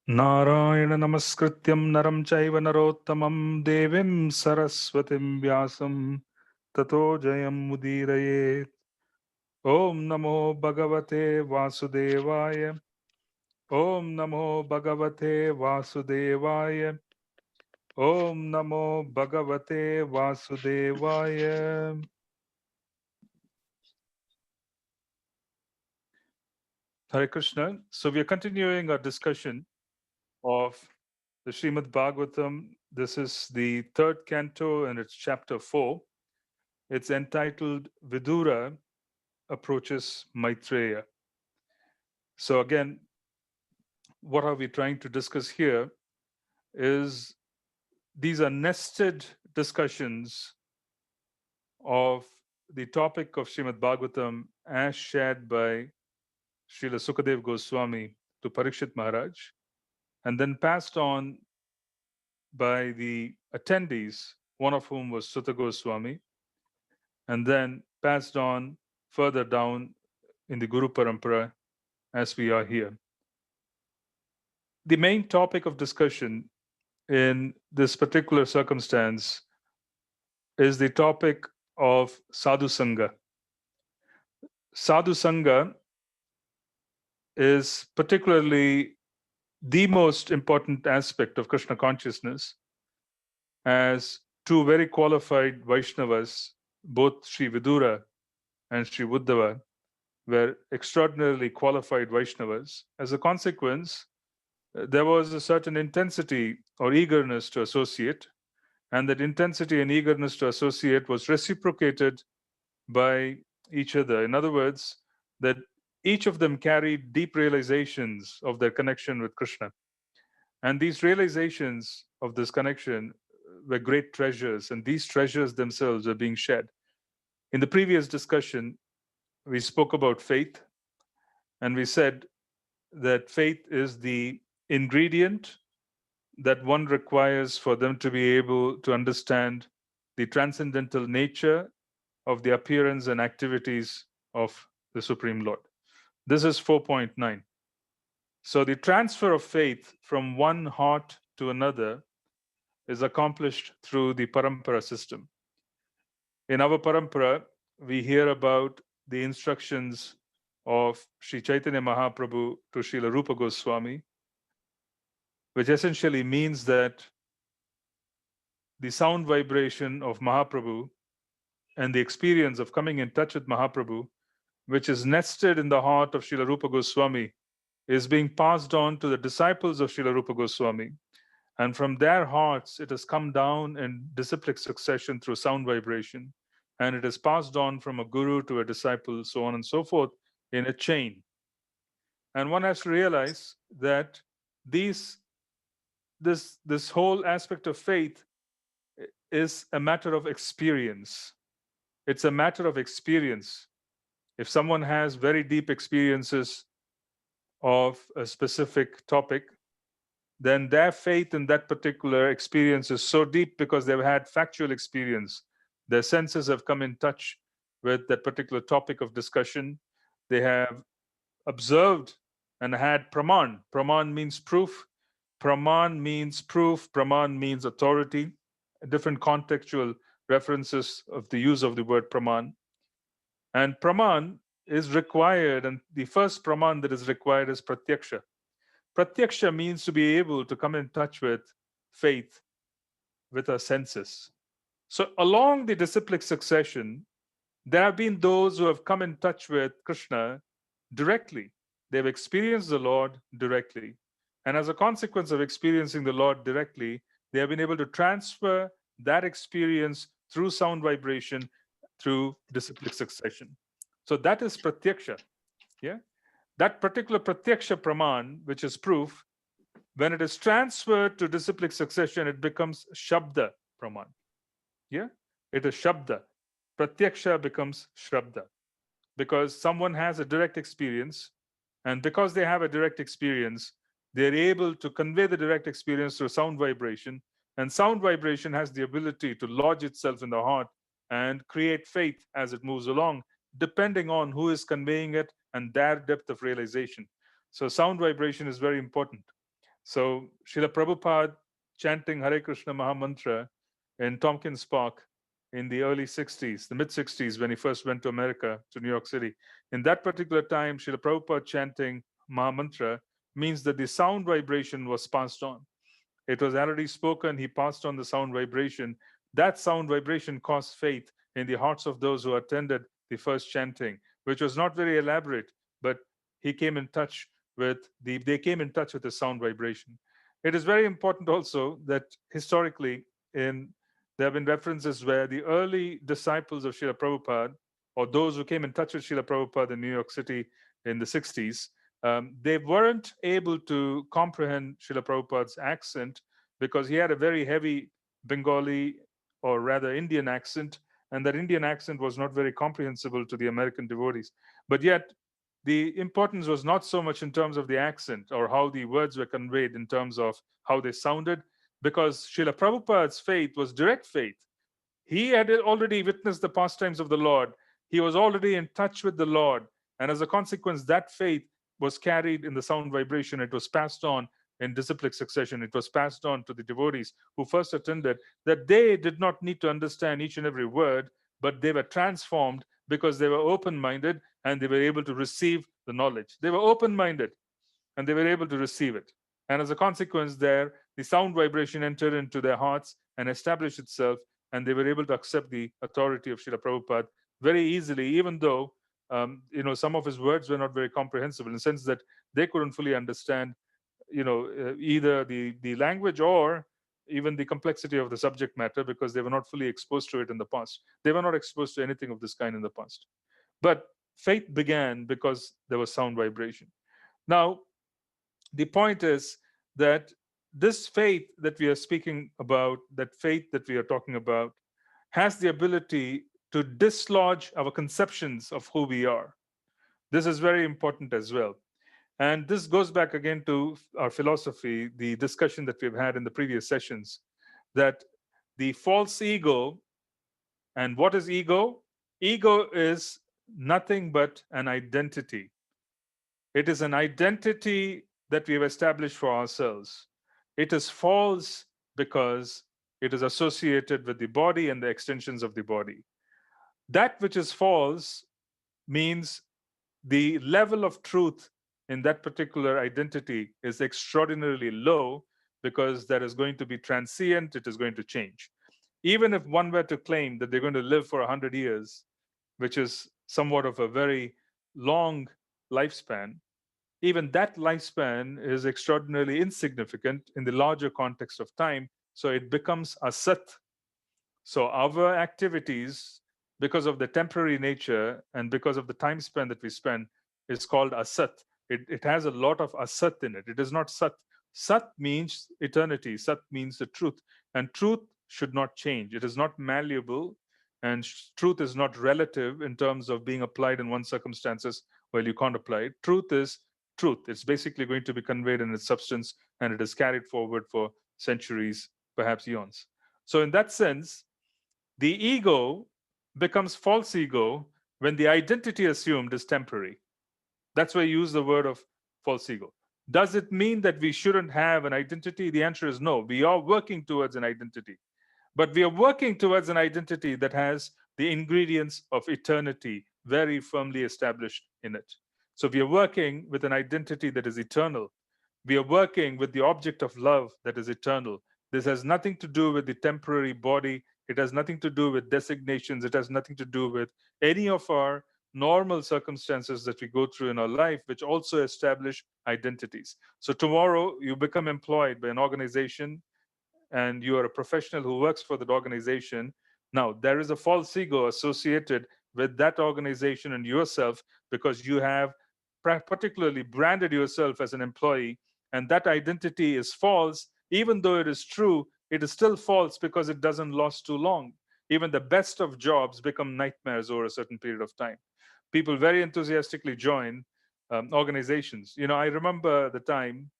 Narayana namaskrityam naram chaiva narottamam devim saraswatim vyasam tato jayam mudirayet. Om namo bhagavate vasudevaya. Om namo bhagavate vasudevaya. Om namo bhagavate vasudevaya. Hare Krishna. So we are continuing our discussion of the Srimad Bhagavatam. This is the third canto and it's chapter 4. It's entitled Vidura Approaches Maitreya. So, again, what are we trying to discuss here is these are nested discussions of the topic of Srimad Bhagavatam as shared by Srila Sukadev Goswami to Parikshit Maharaj, and then passed on by the attendees, one of whom was Sutta Goswami, and then passed on further down in the Guru Parampara as we are here. The main topic of discussion in this particular circumstance is the topic of Sadhu Sangha. Sadhu Sangha is particularly the most important aspect of Krishna consciousness, as two very qualified Vaishnavas, both Sri Vidura and Sri Uddhava, were extraordinarily qualified Vaishnavas. As a consequence, there was a certain intensity or eagerness to associate, and that intensity and eagerness to associate was reciprocated by each other. In other words, that each of them carried deep realizations of their connection with Krishna. And these realizations of this connection were great treasures, and these treasures themselves were being shared. In the previous discussion, we spoke about faith, and we said that faith is the ingredient that one requires for them to be able to understand the transcendental nature of the appearance and activities of the Supreme Lord. This is 4.9. So the transfer of faith from one heart to another is accomplished through the parampara system. In our parampara, we hear about the instructions of Sri Chaitanya Mahaprabhu to Srila Rupa Goswami, which essentially means that the sound vibration of Mahaprabhu and the experience of coming in touch with Mahaprabhu, which is nested in the heart of Srila Rupa Goswami, is being passed on to the disciples of Srila Rupa Goswami. And from their hearts, it has come down in disciplic succession through sound vibration. And it is passed on from a guru to a disciple, so on and so forth, in a chain. And one has to realize that this whole aspect of faith is a matter of experience. It's a matter of experience. If someone has very deep experiences of a specific topic, then their faith in that particular experience is so deep because they've had factual experience. Their senses have come in touch with that particular topic of discussion. They have observed and had praman. Praman means proof. Praman means proof. Praman means authority. Different contextual references of the use of the word praman. And praman is required, and the first praman that is required is pratyaksha. Pratyaksha means to be able to come in touch with faith with our senses. So, along the disciplic succession, there have been those who have come in touch with Krishna directly. They've experienced the Lord directly. And as a consequence of experiencing the Lord directly, they have been able to transfer that experience through sound vibration, through disciplic succession. So that is pratyaksha. Yeah. That particular pratyaksha praman, which is proof, when it is transferred to disciplic succession, it becomes shabda praman. Yeah. It is shabda. Pratyaksha becomes shabda because someone has a direct experience, and because they have a direct experience, they're able to convey the direct experience through sound vibration, and sound vibration has the ability to lodge itself in the heart and create faith as it moves along, depending on who is conveying it and their depth of realization. So sound vibration is very important. So Srila Prabhupada chanting Hare Krishna Mahamantra in Tompkins Park in the early 60s, the mid 60s, when he first went to America, to New York City. In that particular time, Srila Prabhupada chanting Mahamantra means that the sound vibration was passed on. It was already spoken, he passed on the sound vibration. That sound vibration caused faith in the hearts of those who attended the first chanting, which was not very elaborate, but he came in touch they came in touch with the sound vibration. It is very important also that historically, in there have been references where the early disciples of Srila Prabhupada, or those who came in touch with Srila Prabhupada in New York City in the 60s, they weren't able to comprehend Srila Prabhupada's accent because he had a very heavy Bengali, or rather Indian accent, and that Indian accent was not very comprehensible to the American devotees. But yet, the importance was not so much in terms of the accent or how the words were conveyed in terms of how they sounded, because Srila Prabhupada's faith was direct faith. He had already witnessed the pastimes of the Lord. He was already in touch with the Lord. And as a consequence, that faith was carried in the sound vibration. It was passed on in disciplic succession. It was passed on to the devotees who first attended, that they did not need to understand each and every word, but they were transformed because they were open minded and they were able to receive the knowledge. They were open minded and they were able to receive it. And as a consequence, there, the sound vibration entered into their hearts and established itself, and they were able to accept the authority of Srila Prabhupada very easily, even though some of his words were not very comprehensible, in the sense that they couldn't fully understand, either the language or even the complexity of the subject matter, because they were not fully exposed to it in the past. They were not exposed to anything of this kind in the past. But faith began because there was sound vibration. Now, the point is that this faith that we are speaking about, that faith that we are talking about, has the ability to dislodge our conceptions of who we are. This is very important as well. And this goes back again to our philosophy, the discussion that we've had in the previous sessions, that the false ego, and what is ego? Ego is nothing but an identity. It is an identity that we have established for ourselves. It is false because it is associated with the body and the extensions of the body. That which is false means the level of truth in that particular identity is extraordinarily low, because that is going to be transient, it is going to change. Even if one were to claim that they're going to live for 100 years, which is somewhat of a very long lifespan, even that lifespan is extraordinarily insignificant in the larger context of time. So it becomes a sat. So our activities, because of the temporary nature and because of the time span that we spend, is called asat. It has a lot of asat in it. It is not sat. Sat means eternity. Sat means the truth. And truth should not change. It is not malleable. And truth is not relative in terms of being applied in one circumstances while you can't apply it. Truth is truth. It's basically going to be conveyed in its substance, and it is carried forward for centuries, perhaps eons. So in that sense, the ego becomes false ego when the identity assumed is temporary. That's why you use the word of false ego. Does it mean that we shouldn't have an identity? The answer is no. We are working towards an identity. But we are working towards an identity that has the ingredients of eternity very firmly established in it. So we are working with an identity that is eternal. We are working with the object of love that is eternal. This has nothing to do with the temporary body. It has nothing to do with designations. It has nothing to do with any of our normal circumstances that we go through in our life, which also establish identities. So tomorrow you become employed by an organization and you are a professional who works for that organization. Now, there is a false ego associated with that organization and yourself, because you have particularly branded yourself as an employee, and that identity is false. Even though it is true, it is still false because it doesn't last too long. Even the best of jobs become nightmares over a certain period of time. People very enthusiastically join organizations. I remember the time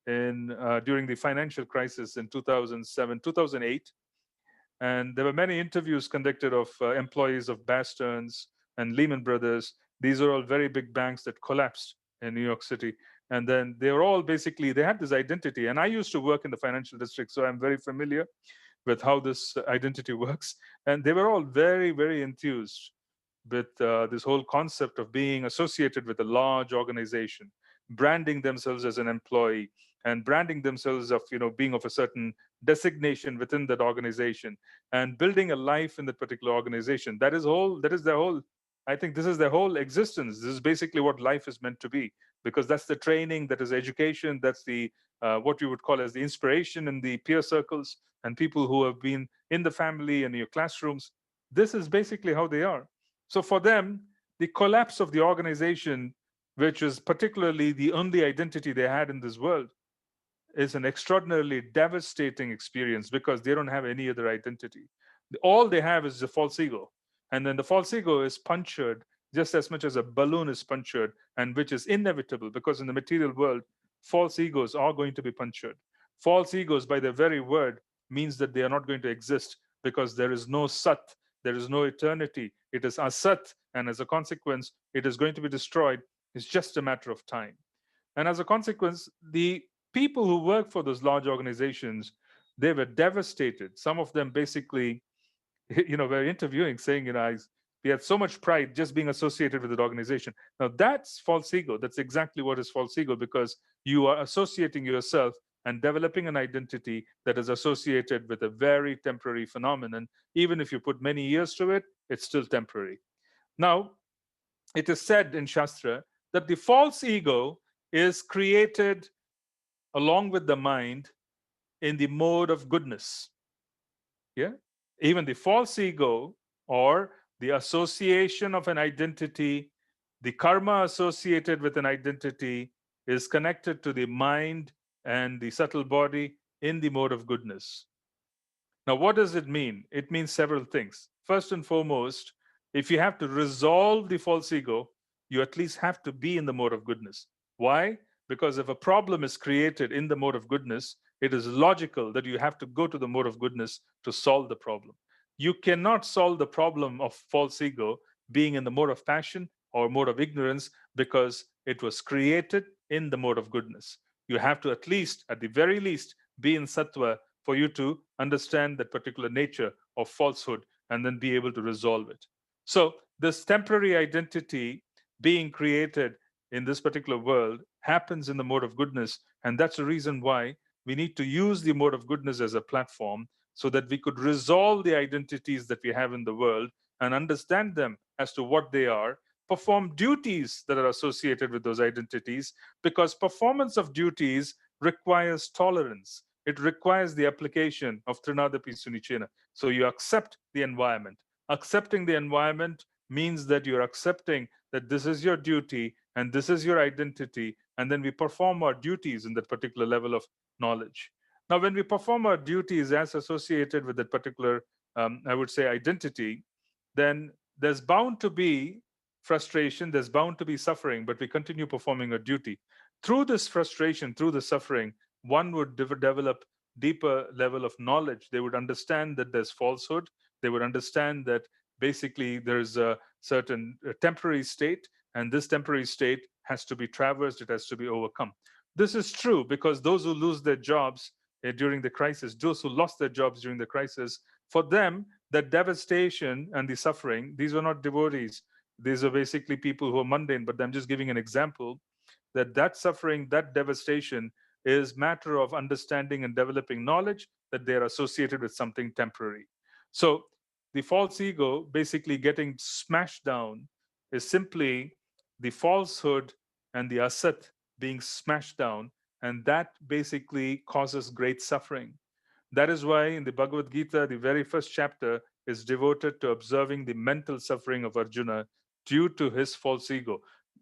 in during the financial crisis in 2007, 2008, and there were many interviews conducted of employees of Bear Stearns and Lehman Brothers. These are all very big banks that collapsed in New York City. And then they were all basically, they had this identity. And I used to work in the financial district, so I'm very familiar with how this identity works. And they were all very, very enthused with this whole concept of being associated with a large organization, branding themselves as an employee, and branding themselves of, being of a certain designation within that organization, and building a life in that particular organization. That is their whole, I think this is their whole existence. This is basically what life is meant to be, because that's the training, that is education, that's the what you would call as the inspiration in the peer circles and people who have been in the family and your classrooms. This is basically how they are. So for them, the collapse of the organization, which is particularly the only identity they had in this world, is an extraordinarily devastating experience because they don't have any other identity. All they have is the false ego. And then the false ego is punctured just as much as a balloon is punctured, and which is inevitable because in the material world, false egos are going to be punctured. False egos, by their very word, means that they are not going to exist because there is no Sat, there is no eternity. It is Asat, and as a consequence, it is going to be destroyed. It's just a matter of time. And as a consequence, the people who work for those large organizations, they were devastated. Some of them basically, were interviewing, saying, we had so much pride just being associated with that organization. Now that's false ego. That's exactly what is false ego, because you are associating yourself and developing an identity that is associated with a very temporary phenomenon. Even if you put many years to it, it's still temporary. Now, it is said in Shastra that the false ego is created along with the mind in the mode of goodness. Yeah. Even the false ego, or the association of an identity, the karma associated with an identity, is connected to the mind and the subtle body in the mode of goodness. Now, what does it mean? It means several things. First and foremost, if you have to resolve the false ego, you at least have to be in the mode of goodness. Why? Because if a problem is created in the mode of goodness, it is logical that you have to go to the mode of goodness to solve the problem. You cannot solve the problem of false ego being in the mode of passion or mode of ignorance, because it was created in the mode of goodness. You have to, at least, at the very least, be in sattva for you to understand that particular nature of falsehood and then be able to resolve it. So, this temporary identity being created in this particular world happens in the mode of goodness. And that's the reason why we need to use the mode of goodness as a platform, so that we could resolve the identities that we have in the world and understand them as to what they are, perform duties that are associated with those identities, because performance of duties requires tolerance. It requires the application of Trinadapi Sunichena. So you accept the environment. Accepting the environment means that you're accepting that this is your duty and this is your identity, and then we perform our duties in that particular level of knowledge. Now, when we perform our duties as associated with that particular, I would say, identity, then there's bound to be frustration, there's bound to be suffering, but we continue performing our duty. Through this frustration, through the suffering, one would develop deeper level of knowledge. They would understand that there's falsehood. They would understand that basically there's a certain temporary state, and this temporary state has to be traversed, it has to be overcome. This is true because those who lose their jobs during the crisis, those who lost their jobs during the crisis, for them, the devastation and the suffering, these were not devotees. These are basically people who are mundane, but I'm just giving an example that suffering, that devastation is matter of understanding and developing knowledge that they're associated with something temporary. So the false ego basically getting smashed down is simply the falsehood and the asat being smashed down, and that basically causes great suffering. That is why in the Bhagavad Gita, the very first chapter is devoted to observing the mental suffering of Arjuna due to his false ego,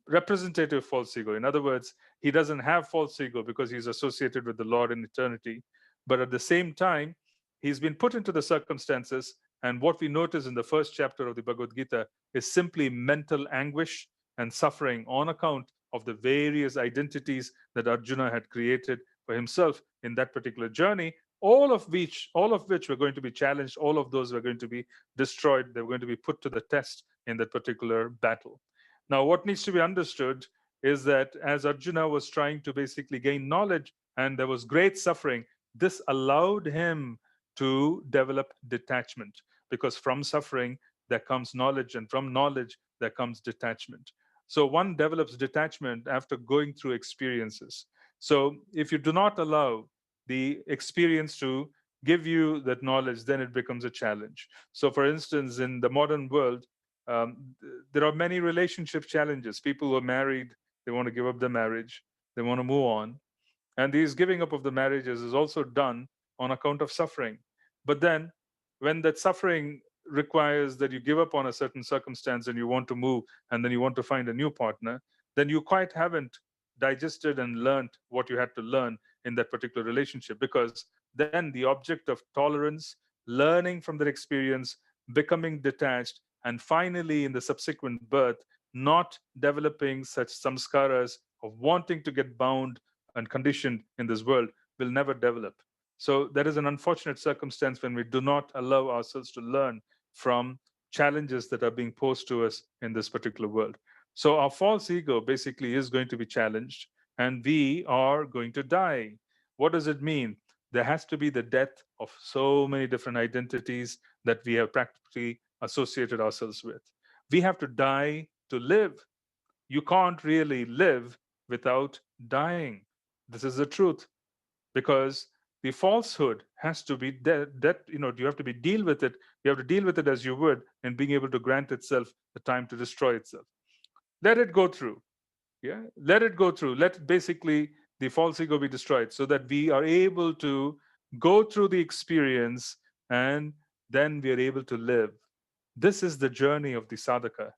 representative false ego. In other words, he doesn't have false ego because he's associated with the Lord in eternity. But at the same time, he's been put into the circumstances. And what we notice in the first chapter of the Bhagavad Gita is simply mental anguish and suffering on account of the various identities that Arjuna had created for himself in that particular journey, all of which were going to be challenged, all of those were going to be destroyed, they were going to be put to the test in that particular battle. Now, what needs to be understood is that as Arjuna was trying to basically gain knowledge and there was great suffering, this allowed him to develop detachment, because from suffering there comes knowledge, and from knowledge there comes detachment. So one develops detachment after going through experiences. So if you do not allow the experience to give you that knowledge, then it becomes a challenge. So, for instance, in the modern world, there are many relationship challenges. People who are married, they want to give up the marriage, they want to move on. And these giving up of the marriages is also done on account of suffering. But then, when that suffering requires that you give up on a certain circumstance and you want to move and then you want to find a new partner, then you quite haven't digested and learned what you had to learn in that particular relationship, because then the object of tolerance, learning from their experience, becoming detached, and finally in the subsequent birth, not developing such samskaras of wanting to get bound and conditioned in this world, will never develop. So that is an unfortunate circumstance when we do not allow ourselves to learn from challenges that are being posed to us in this particular world. So our false ego basically is going to be challenged, and we are going to die. What does it mean? There has to be the death of so many different identities that we have practically associated ourselves with. We have to die to live. You can't really live without dying. This is the truth, because the falsehood has to be that you have to be deal with it. You have to deal with it as you would in being able to grant itself the time to destroy itself. Let it go through. Yeah, let it go through. Let basically the false ego be destroyed so that we are able to go through the experience, and then we are able to live. This is the journey of the sadhaka.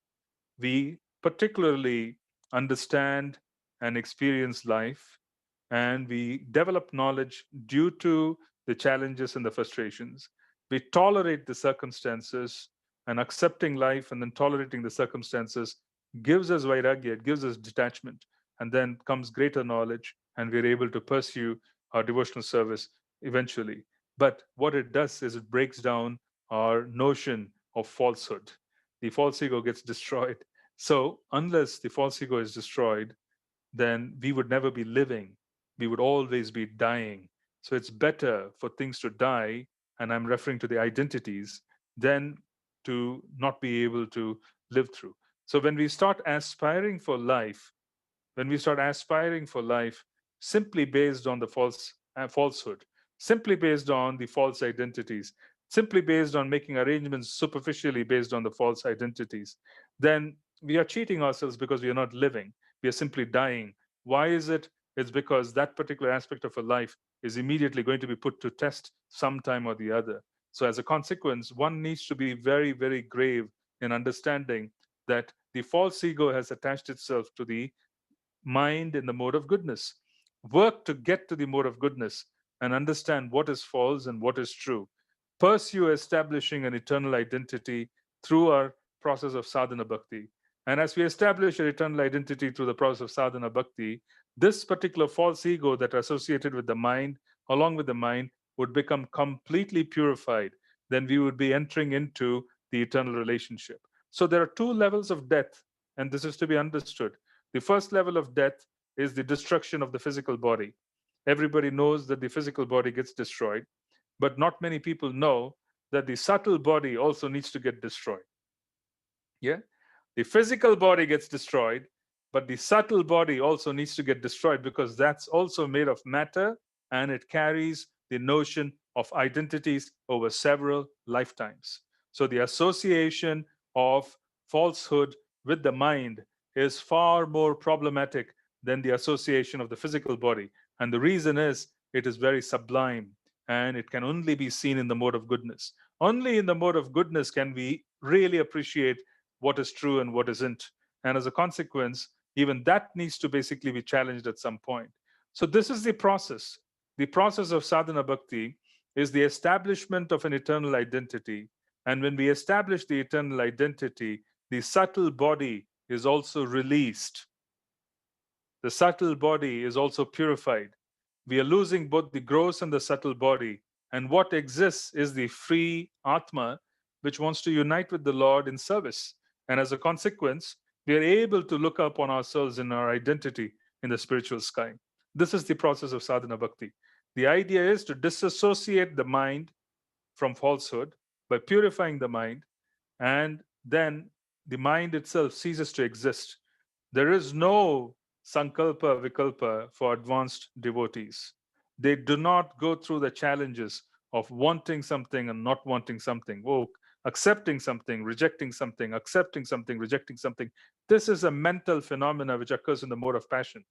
We particularly understand and experience life, and we develop knowledge due to the challenges and the frustrations. We tolerate the circumstances, and accepting life and then tolerating the circumstances gives us vairagya, it gives us detachment, and then comes greater knowledge, and we're able to pursue our devotional service eventually. But what it does is it breaks down our notion of falsehood. The false ego gets destroyed. So, unless the false ego is destroyed, then we would never be living. We would always be dying. So it's better for things to die, and I'm referring to the identities, than to not be able to live through. So when we start aspiring for life, when we start aspiring for life simply based on the falsehood, simply based on the false identities, simply based on making arrangements superficially based on the false identities, then we are cheating ourselves, because we are not living. We are simply dying. Why is it? It's because that particular aspect of a life is immediately going to be put to test sometime or the other. So, as a consequence, one needs to be very, very grave in understanding that the false ego has attached itself to the mind in the mode of goodness. Work to get to the mode of goodness and understand what is false and what is true. Pursue establishing an eternal identity through our process of sadhana bhakti. And as we establish an eternal identity through the process of sadhana bhakti, this particular false ego that are associated with the mind, along with the mind, would become completely purified. Then we would be entering into the eternal relationship. So there are two levels of death, and this is to be understood. The first level of death is the destruction of the physical body. Everybody knows that the physical body gets destroyed, but not many people know that the subtle body also needs to get destroyed. Yeah? The physical body gets destroyed, but the subtle body also needs to get destroyed, because that's also made of matter, and it carries the notion of identities over several lifetimes. So the association of falsehood with the mind is far more problematic than the association of the physical body. And the reason is it is very sublime, and it can only be seen in the mode of goodness. Only in the mode of goodness can we really appreciate what is true and what isn't. And as a consequence, even that needs to basically be challenged at some point. So, this is the process. The process of sadhana bhakti is the establishment of an eternal identity. And when we establish the eternal identity, the subtle body is also released. The subtle body is also purified. We are losing both the gross and the subtle body. And what exists is the free Atma, which wants to unite with the Lord in service. And as a consequence, We are able to look up on ourselves in our identity in the spiritual sky. This is the process of sadhana bhakti. The idea is to disassociate the mind from falsehood by purifying the mind, and then the mind itself ceases to exist. There is no sankalpa vikalpa for advanced devotees. They do not go through the challenges of wanting something and not wanting something, or accepting something, rejecting something, accepting something, rejecting something. This is a mental phenomena which occurs in the mode of passion.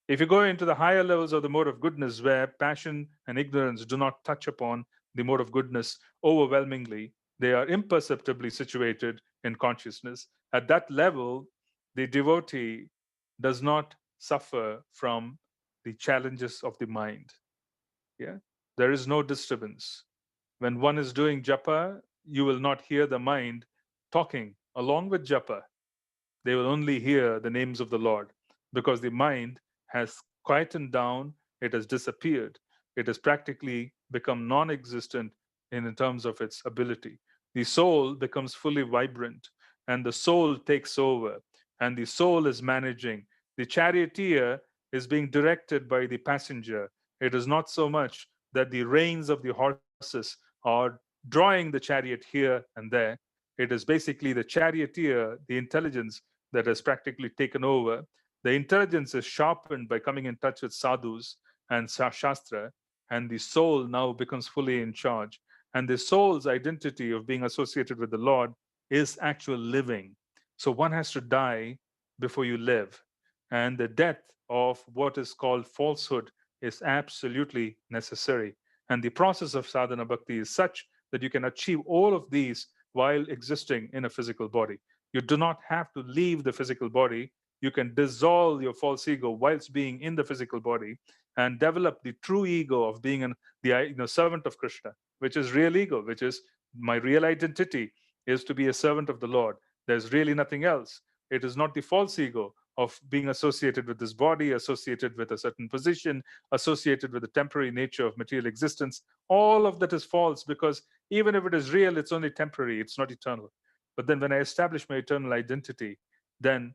If you go into the higher levels of the mode of goodness, where passion and ignorance do not touch upon the mode of goodness overwhelmingly, they are imperceptibly situated in consciousness. At that level, the devotee does not suffer from the challenges of the mind. Yeah, there is no disturbance. When one is doing japa, you will not hear the mind talking along with japa. They will only hear the names of the Lord, because the mind has quietened down, it has disappeared, it has practically become non existent in terms of its ability. The soul becomes fully vibrant, and the soul takes over, and the soul is managing. The charioteer is being directed by the passenger. It is not so much that the reins of the horses are drawing the chariot here and there. It is basically the charioteer, the intelligence, that has practically taken over. The intelligence is sharpened by coming in touch with sadhus and shastra, and the soul now becomes fully in charge. And the soul's identity of being associated with the Lord is actual living. So one has to die before you live. And the death of what is called falsehood is absolutely necessary. And the process of sadhana bhakti is such that you can achieve all of these while existing in a physical body. You do not have to leave the physical body. You can dissolve your false ego whilst being in the physical body and develop the true ego of being the servant of Krishna, which is real ego, which is my real identity is to be a servant of the Lord. There's really nothing else. It is not the false ego of being associated with this body, associated with a certain position, associated with the temporary nature of material existence. All of that is false, because even if it is real, it's only temporary, it's not eternal. But then when I establish my eternal identity, then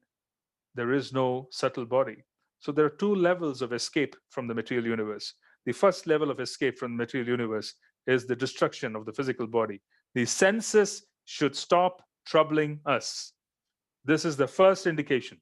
there is no subtle body. So there are two levels of escape from the material universe. The first level of escape from the material universe is the destruction of the physical body. The senses should stop troubling us. This is the first indication.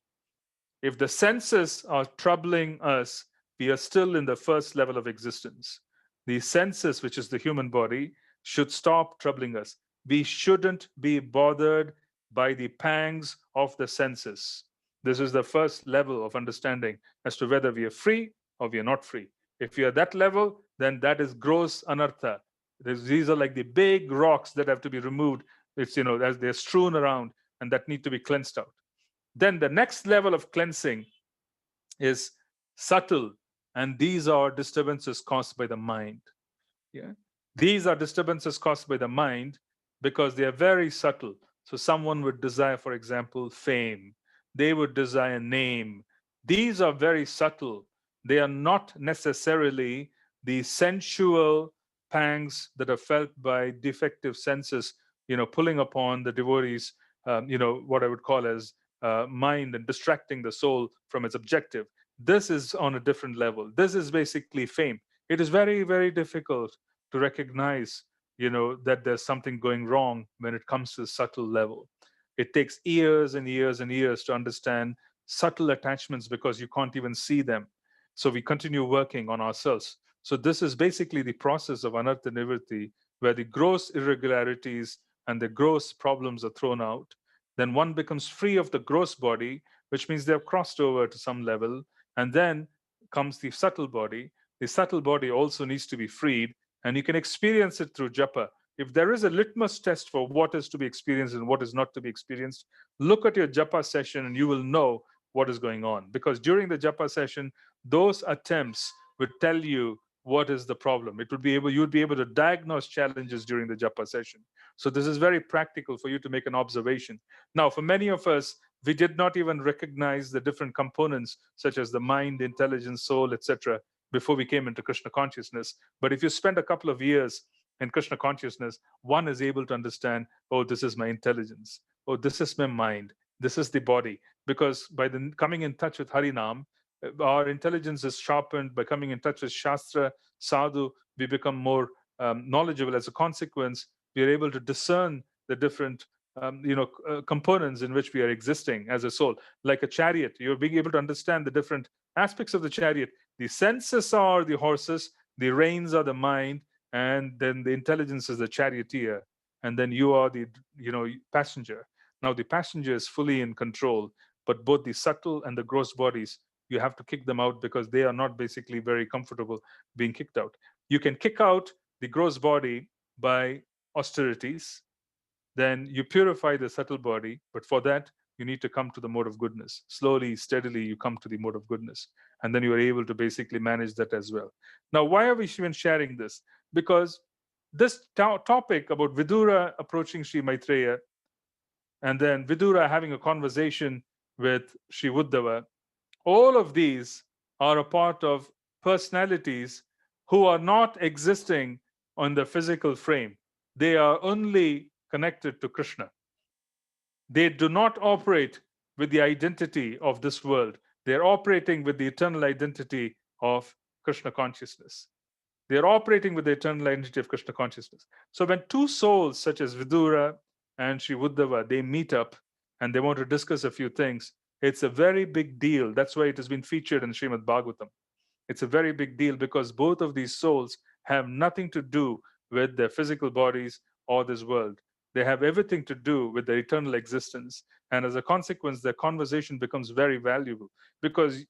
If the senses are troubling us, we are still in the first level of existence. The senses, which is the human body, should stop troubling us. We shouldn't be bothered by the pangs of the senses. This is the first level of understanding as to whether we are free or we are not free. If we are that level, then that is gross anartha. These are like the big rocks that have to be removed. It's, as they're strewn around and that need to be cleansed out. Then the next level of cleansing is subtle, and these are disturbances caused by the mind. Yeah, these are disturbances caused by the mind because they are very subtle. So someone would desire, for example, fame. They would desire name. These are very subtle. They are not necessarily the sensual pangs that are felt by defective senses, pulling upon the devotees, what I would call as mind, and distracting the soul from its objective. This is on a different level. This is basically fame. It is very, very difficult to recognize, that there's something going wrong when it comes to the subtle level. It takes years and years and years to understand subtle attachments because you can't even see them. So we continue working on ourselves. So this is basically the process of anartha nivritti, where the gross irregularities and the gross problems are thrown out. Then one becomes free of the gross body, which means they've crossed over to some level. And then comes the subtle body. The subtle body also needs to be freed, and you can experience it through japa. If there is a litmus test for what is to be experienced and what is not to be experienced, look at your japa session and you will know what is going on. Because during the japa session, those attempts would tell you what is the problem. You'd be able to diagnose challenges during the japa session. So this is very practical for you to make an observation. Now, for many of us, we did not even recognize the different components, such as the mind, intelligence, soul, etc., before we came into Krishna consciousness. But if you spend a couple of years in Krishna consciousness, one is able to understand, oh, this is my intelligence. Oh, this is my mind. This is the body. Because by the coming in touch with Harinam, our intelligence is sharpened. By coming in touch with Shastra, Sadhu, we become more knowledgeable. As a consequence, we are able to discern the different components in which we are existing as a soul. Like a chariot, you're being able to understand the different aspects of the chariot. The senses are the horses, the reins are the mind, and then the intelligence is the charioteer, and then you are the passenger. Now the passenger is fully in control, but both the subtle and the gross bodies, you have to kick them out because they are not basically very comfortable being kicked out. You can kick out the gross body by austerities, then you purify the subtle body, but for that you need to come to the mode of goodness. Slowly, steadily, you come to the mode of goodness, and then you are able to basically manage that as well. Now, why are we even sharing this? Because this topic about Vidura approaching Sri Maitreya, and then Vidura having a conversation with Sri Uddhava, all of these are a part of personalities who are not existing on the physical frame. They are only connected to Krishna. They do not operate with the identity of this world. They're operating with the eternal identity of Krishna consciousness. They're operating with the eternal identity of Krishna consciousness. So when two souls such as Vidura and Sri Uddhava, they meet up and they want to discuss a few things, it's a very big deal. That's why it has been featured in Srimad Bhagavatam. It's a very big deal because both of these souls have nothing to do with their physical bodies or this world. They have everything to do with their eternal existence. And as a consequence, their conversation becomes very valuable because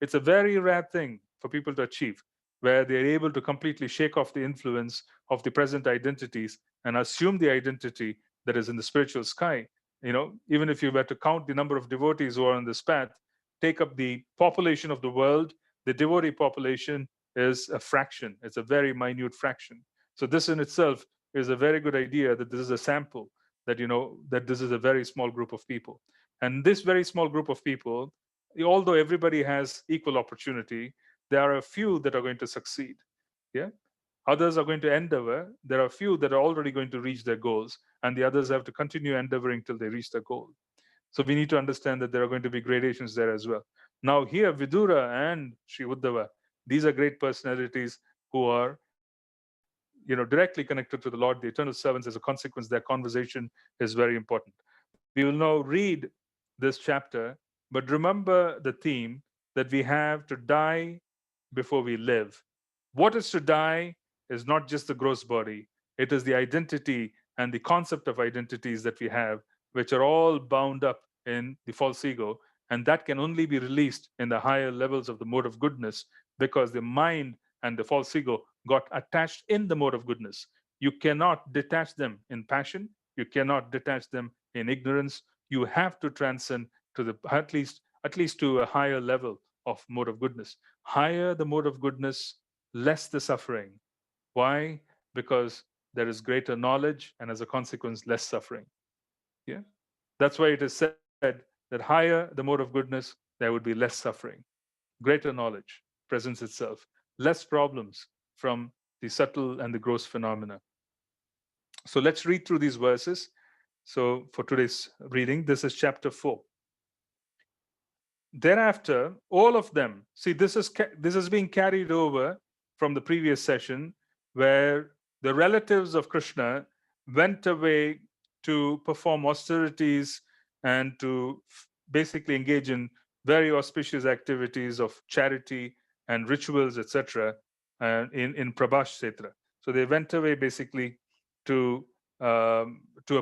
it's a very rare thing for people to achieve, where they're able to completely shake off the influence of the present identities and assume the identity that is in the spiritual sky. Even if you were to count the number of devotees who are on this path, take up the population of the world, the devotee population is a fraction. It's a very minute fraction. So this in itself is a very good idea that this is a sample, that this is a very small group of people. And this very small group of people, although everybody has equal opportunity, there are a few that are going to succeed. Yeah. Others are going to endeavor. There are a few that are already going to reach their goals, and the others have to continue endeavoring till they reach their goal. So we need to understand that there are going to be gradations there as well. Now, here, Vidura and Sri Uddhava, these are great personalities who are, directly connected to the Lord, the eternal servants. As a consequence, their conversation is very important. We will now read this chapter, but remember the theme that we have to die before we live. What is to die is not just the gross body, it is the identity and the concept of identities that we have, which are all bound up in the false ego. And that can only be released in the higher levels of the mode of goodness because the mind and the false ego got attached in the mode of goodness. You cannot detach them in passion, you cannot detach them in ignorance. You have to transcend to the at least to a higher level of mode of goodness. Higher the mode of goodness, less the suffering. Why? Because there is greater knowledge, and as a consequence, less suffering. Yeah. That's why it is said that higher the mode of goodness, there would be less suffering. Greater knowledge presents itself, less problems from the subtle and the gross phenomena. So let's read through these verses. So for today's reading, this is chapter 4. Thereafter, all of them, see, this is being carried over from the previous session where the relatives of Krishna went away to perform austerities and to basically engage in very auspicious activities of charity and rituals, etc., in Prabhash Kshetra. So they went away basically to a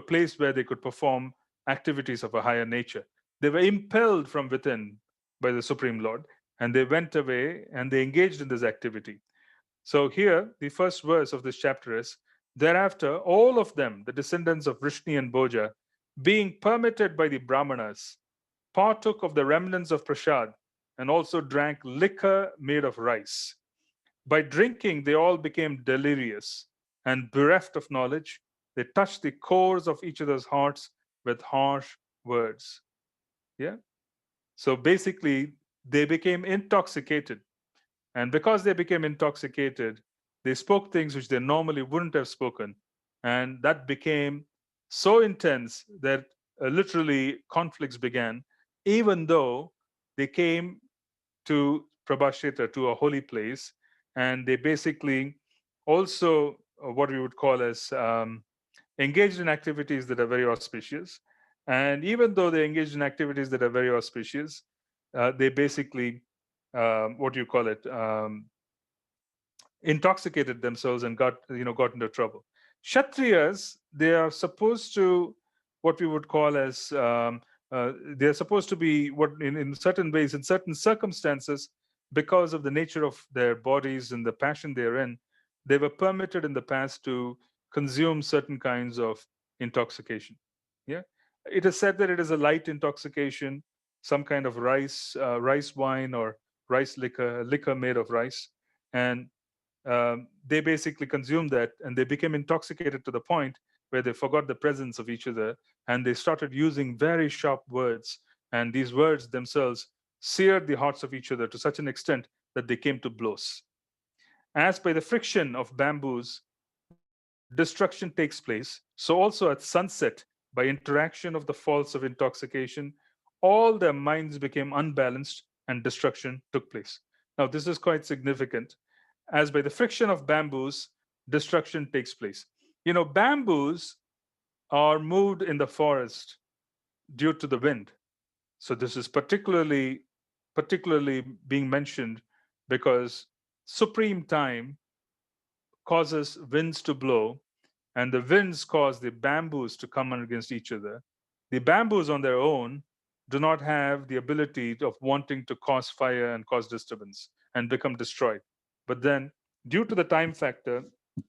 place where they could perform activities of a higher nature. They were impelled from within by the Supreme Lord, and they went away and they engaged in this activity. So here, the first verse of this chapter is, thereafter, all of them, the descendants of Vrishni and Bhoja, being permitted by the Brahmanas, partook of the remnants of prasad and also drank liquor made of rice. By drinking, they all became delirious and bereft of knowledge. They touched the cores of each other's hearts with harsh words. Yeah. So basically, they became intoxicated. And because they became intoxicated, they spoke things which they normally wouldn't have spoken. And that became so intense that literally conflicts began, even though they came to Prabhashetra, to a holy place, and they basically also what we would call as engaged in activities that are very auspicious. And even though they engaged in activities that are very auspicious, they basically, what do you call it, intoxicated themselves and got into trouble. Kshatriyas, they are supposed to, what we would call as, they are supposed to be, what in certain ways, in certain circumstances, because of the nature of their bodies and the passion they're in, they were permitted in the past to consume certain kinds of intoxication. Yeah, it is said that it is a light intoxication, some kind of rice wine or rice liquor made of rice, and they basically consumed that, and they became intoxicated to the point where they forgot the presence of each other, and they started using very sharp words, and these words themselves seared the hearts of each other to such an extent that they came to blows. As by the friction of bamboos destruction takes place, so also at sunset, by interaction of the faults of intoxication, all their minds became unbalanced and destruction took place. Now, this is quite significant. As by the friction of bamboos, destruction takes place. Bamboos are moved in the forest due to the wind. So this is particularly being mentioned because supreme time causes winds to blow, and the winds cause the bamboos to come against each other. The bamboos on their own do not have the ability of wanting to cause fire and cause disturbance and become destroyed. But then, due to the time factor,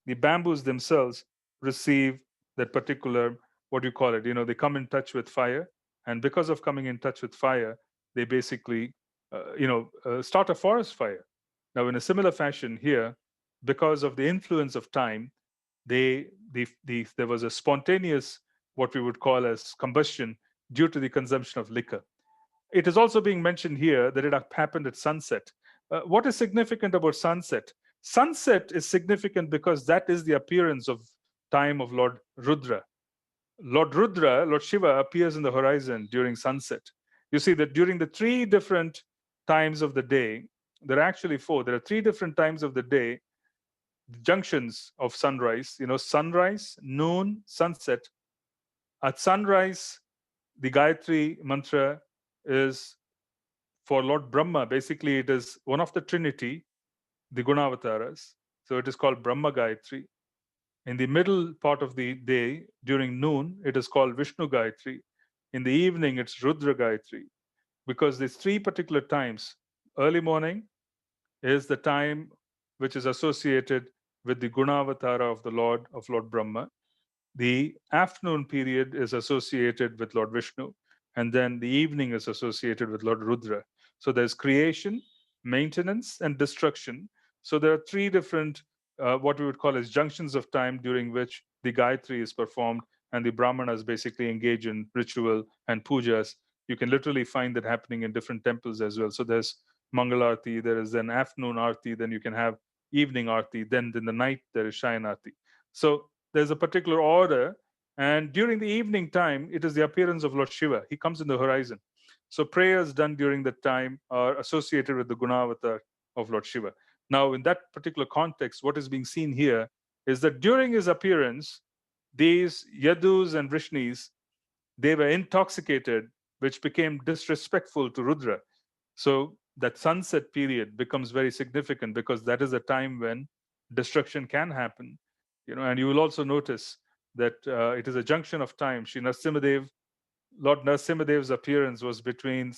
the bamboos themselves receive that particular, what do you call it? They come in touch with fire. And because of coming in touch with fire, they basically, start a forest fire. Now, in a similar fashion here, because of the influence of time, there was a spontaneous, what we would call as combustion due to the consumption of liquor. It is also being mentioned here that it happened at sunset. What is significant about sunset? Sunset is significant because that is the appearance of time of Lord Rudra. Lord Shiva, appears in the horizon during sunset. You see that during the three different times of the day, there are actually four. There are three different times of the day, junctions of sunrise, sunrise, noon, sunset. At sunrise, the Gayatri mantra is for Lord Brahma. Basically, it is one of the Trinity, the Gunavataras. So it is called Brahma Gayatri. In the middle part of the day, during noon, it is called Vishnu Gayatri. In the evening, it's Rudra Gayatri. Because these three particular times, early morning is the time which is associated with the Gunavatara of Lord Brahma. The afternoon period is associated with Lord Vishnu, and then the evening is associated with Lord Rudra. So there's creation, maintenance, and destruction. So there are three different, what we would call as junctions of time during which the Gayatri is performed, and the Brahmanas basically engage in ritual and pujas. You can literally find that happening in different temples as well. So there's Mangalarti, there is then afternoon Arti, then you can have evening Arti, then in the night there is Shayan Arti. So there's a particular order, and during the evening time, it is the appearance of Lord Shiva. He comes in the horizon. So prayers done during that time are associated with the Gunavatar of Lord Shiva. Now, in that particular context, what is being seen here is that during his appearance, these Yadus and Vrishnis, they were intoxicated, which became disrespectful to Rudra. So that sunset period becomes very significant because that is a time when destruction can happen. And you will also notice that it is a junction of time. Lord Narasimhadev's appearance was between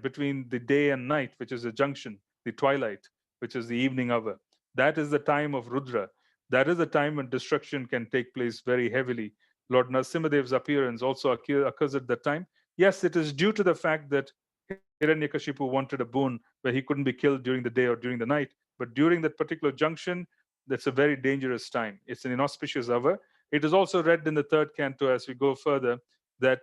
between the day and night, which is a junction, the twilight, which is the evening hour. That is the time of Rudra. That is the time when destruction can take place very heavily. Lord Narasimhadev's appearance also occurs at that time. Yes, it is due to the fact that Hiranyakashipu wanted a boon where he couldn't be killed during the day or during the night. But during that particular junction, that's a very dangerous time. It's an inauspicious hour. It is also read in the third canto as we go further that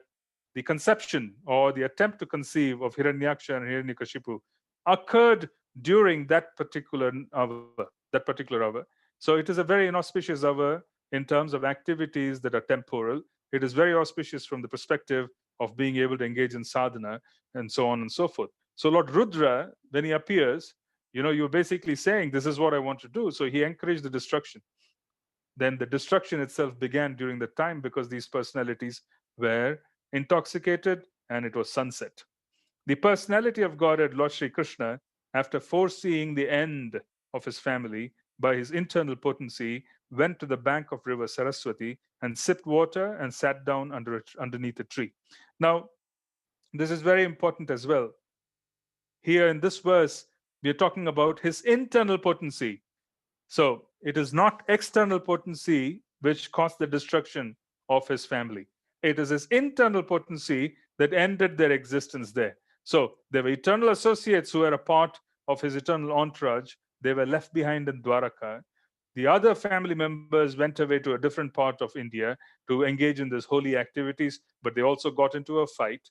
the conception or the attempt to conceive of Hiranyaksha and Hiranyakashipu occurred during that particular hour. So it is a very inauspicious hour in terms of activities that are temporal. It is very auspicious from the perspective of being able to engage in sadhana and so on and so forth. So Lord Rudra, when he appears, you're basically saying, this is what I want to do. So he encouraged the destruction. Then the destruction itself began during the time because these personalities were intoxicated and it was sunset. The personality of Godhead, Lord Sri Krishna, after foreseeing the end of his family by his internal potency, went to the bank of river Saraswati and sipped water and sat down underneath a tree. Now, this is very important as well. Here in this verse, we are talking about his internal potency. So it is not external potency which caused the destruction of his family. It is his internal potency that ended their existence there. So there were eternal associates who were a part of his eternal entourage. They were left behind in Dwaraka. The other family members went away to a different part of India to engage in these holy activities, but they also got into a fight.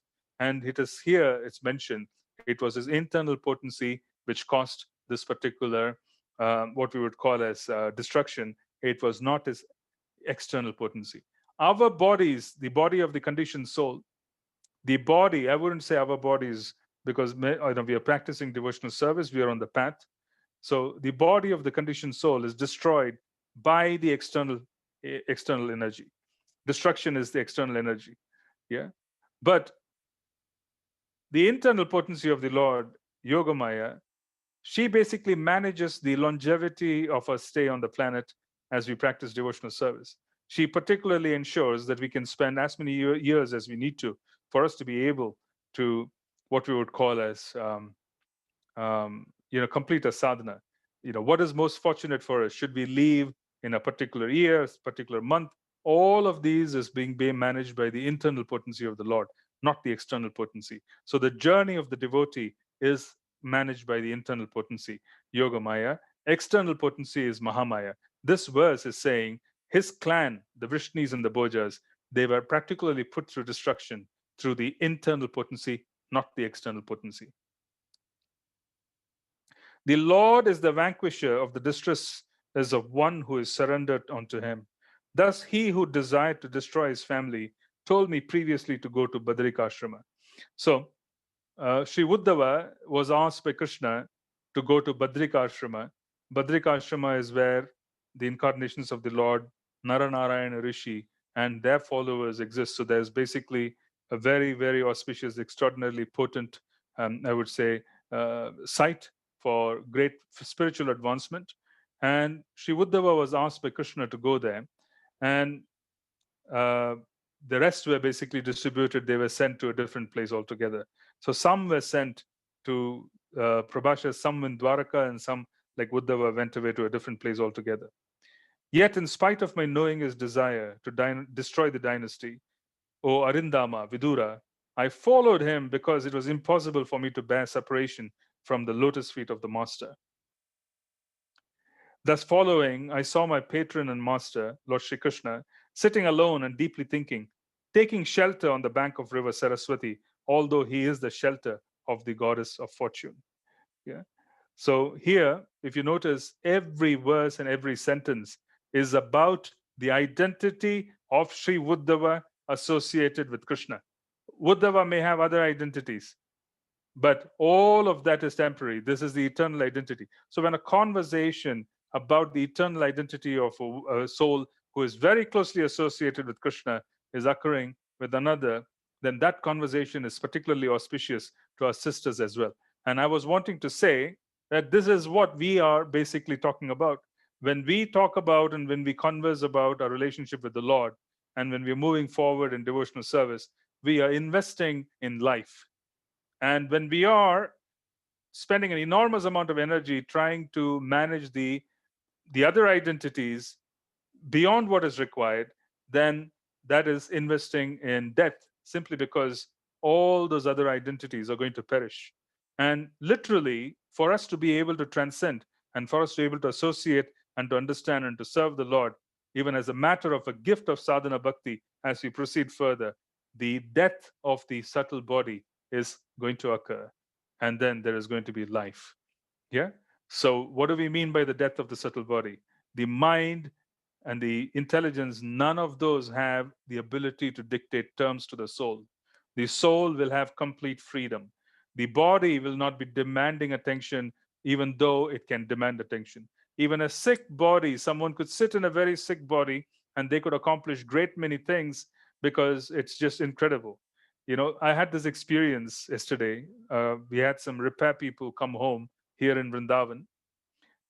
And it is here, it's mentioned, it was his internal potency which caused this particular what we would call as destruction. It was not his external potency. Our bodies, the body of the conditioned soul, the body, I wouldn't say our bodies because we are practicing devotional service, we are on the path. So the body of the conditioned soul is destroyed by the external energy. Destruction is the external energy. Yeah. But the internal potency of the Lord, Yogamaya, she basically manages the longevity of our stay on the planet as we practice devotional service. She particularly ensures that we can spend as many years as we need to for us to be able to what we would call as complete a sadhana. What is most fortunate for us? Should we leave in a particular year, particular month? All of these is being managed by the internal potency of the Lord, not the external potency. So the journey of the devotee is managed by the internal potency, Yoga Maya. External potency is Mahamaya. This verse is saying his clan, the Vrishnis and the Bojas, they were particularly put through destruction through the internal potency, not the external potency. The Lord is the vanquisher of the distresses of one who is surrendered unto him. Thus, he who desired to destroy his family told me previously to go to Badrikashrama. So, Sri Uddhava was asked by Krishna to go to Badrikashrama. Badrikashrama is where the incarnations of the Lord, Naranarayana Rishi, and their followers exist. So there's basically a very, very auspicious, extraordinarily potent, I would say, site for great spiritual advancement. And Sri Uddhava was asked by Krishna to go there. And the rest were basically distributed. They were sent to a different place altogether. So some were sent to Prabhasha, some in Dwaraka, and some, like Uddhava, went away to a different place altogether. Yet, in spite of my knowing his desire to destroy the dynasty, O Arindama, Vidura, I followed him because it was impossible for me to bear separation from the lotus feet of the master. Thus following, I saw my patron and master, Lord Shri Krishna, sitting alone and deeply thinking, taking shelter on the bank of river Saraswati, although he is the shelter of the goddess of fortune. Yeah. So here, if you notice, every verse and every sentence is about the identity of Sri Uddhava associated with Krishna. Uddhava may have other identities, but all of that is temporary. This is the eternal identity. So when a conversation about the eternal identity of a soul who is very closely associated with Krishna is occurring with another, then that conversation is particularly auspicious to our sisters as well. And I was wanting to say that this is what we are basically talking about. When we talk about and when we converse about our relationship with the Lord, and when we're moving forward in devotional service, we are investing in life. And when we are spending an enormous amount of energy trying to manage the other identities beyond what is required, then that is investing in death simply because all those other identities are going to perish. And literally, for us to be able to transcend and for us to be able to associate and to understand and to serve the Lord, even as a matter of a gift of sadhana bhakti, as we proceed further, the death of the subtle body is going to occur. And then there is going to be life. Yeah. So, what do we mean by the death of the subtle body? The mind and the intelligence, none of those have the ability to dictate terms to the soul. The soul will have complete freedom. The body will not be demanding attention, even though it can demand attention. Even a sick body, someone could sit in a very sick body and they could accomplish great many things because it's just incredible. I had this experience yesterday. We had some repair people come home here in Vrindavan,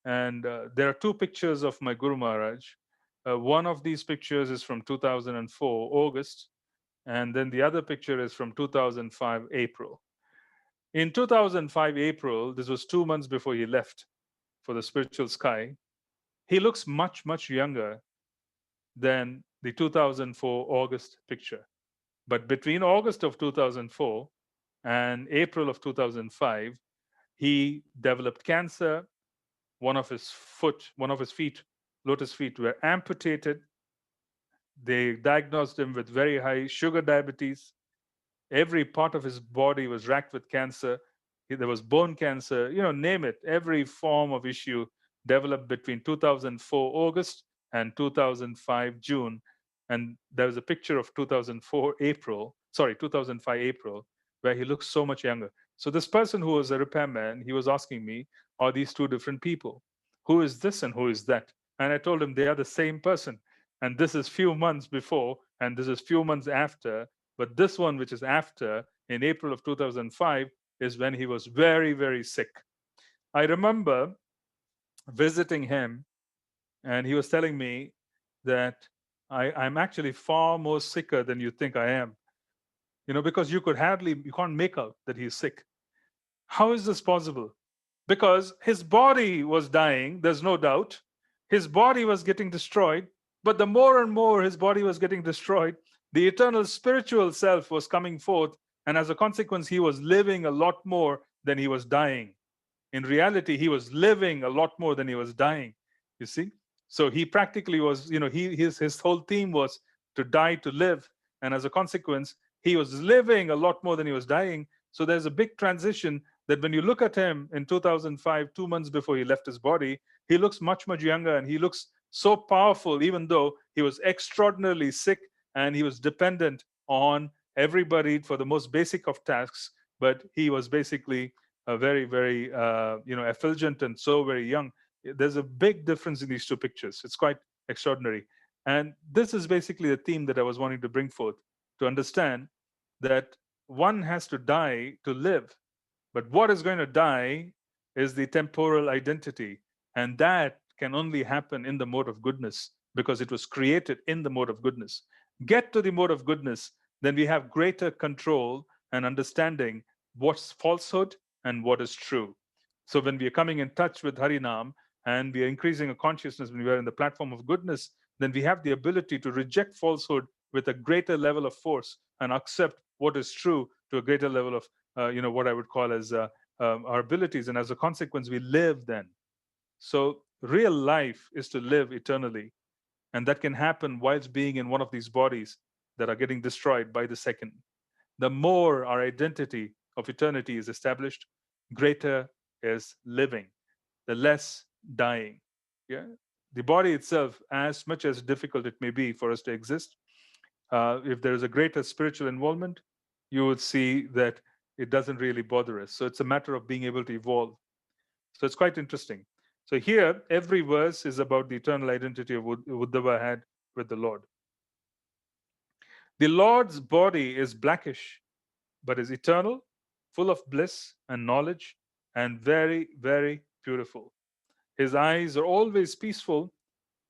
and there are two pictures of my Guru Maharaj. One of these pictures is from 2004, August, and then the other picture is from 2005, April. In 2005, April, this was 2 months before he left for the spiritual sky, he looks much, much younger than the 2004 August picture. But between August of 2004 and April of 2005, he developed cancer. One of his feet, lotus feet, were amputated. They diagnosed him with very high sugar diabetes. Every part of his body was racked with cancer. There was bone cancer, name it. Every form of issue developed between 2004 August and 2005 June. And there was a picture of 2005 April, where he looks so much younger. So this person who was a repairman, he was asking me, are these two different people? Who is this and who is that? And I told him they are the same person. And this is few months before, and this is few months after. But this one, which is after, in April of 2005, is when he was very, very sick. I remember visiting him, and he was telling me that I'm actually far more sicker than you think I am. Because you can't make out that he's sick. How is this possible? Because his body was dying, there's no doubt. His body was getting destroyed, but the more and more his body was getting destroyed, the eternal spiritual self was coming forth, and as a consequence, he was living a lot more than he was dying. In reality, he was living a lot more than he was dying. You see? So he practically was, his whole theme was to die to live. And as a consequence, he was living a lot more than he was dying. So there's a big transition that when you look at him in 2005, 2 months before he left his body, he looks much, much younger, and he looks so powerful, even though he was extraordinarily sick and he was dependent on everybody for the most basic of tasks. But he was basically a very, very, effulgent and so very young. There's a big difference in these two pictures. It's quite extraordinary. And this is basically the theme that I was wanting to bring forth, to understand that one has to die to live. But what is going to die is the temporal identity. And that can only happen in the mode of goodness, because it was created in the mode of goodness. Get to the mode of goodness, then we have greater control and understanding what's falsehood and what is true. So when we are coming in touch with Harinam and we are increasing our consciousness, when we are in the platform of goodness, then we have the ability to reject falsehood with a greater level of force and accept what is true to a greater level of, what I would call as our abilities. And as a consequence, we live then. So real life is to live eternally. And that can happen whilst being in one of these bodies that are getting destroyed by the second. The more our identity of eternity is established, greater is living, the less dying. Yeah. The body itself, as much as difficult it may be for us to exist, if there is a greater spiritual involvement, you would see that it doesn't really bother us. So it's a matter of being able to evolve. So it's quite interesting. So here, every verse is about the eternal identity of Uddhava had with the Lord. The Lord's body is blackish, but is eternal, full of bliss and knowledge, and very, very beautiful. His eyes are always peaceful,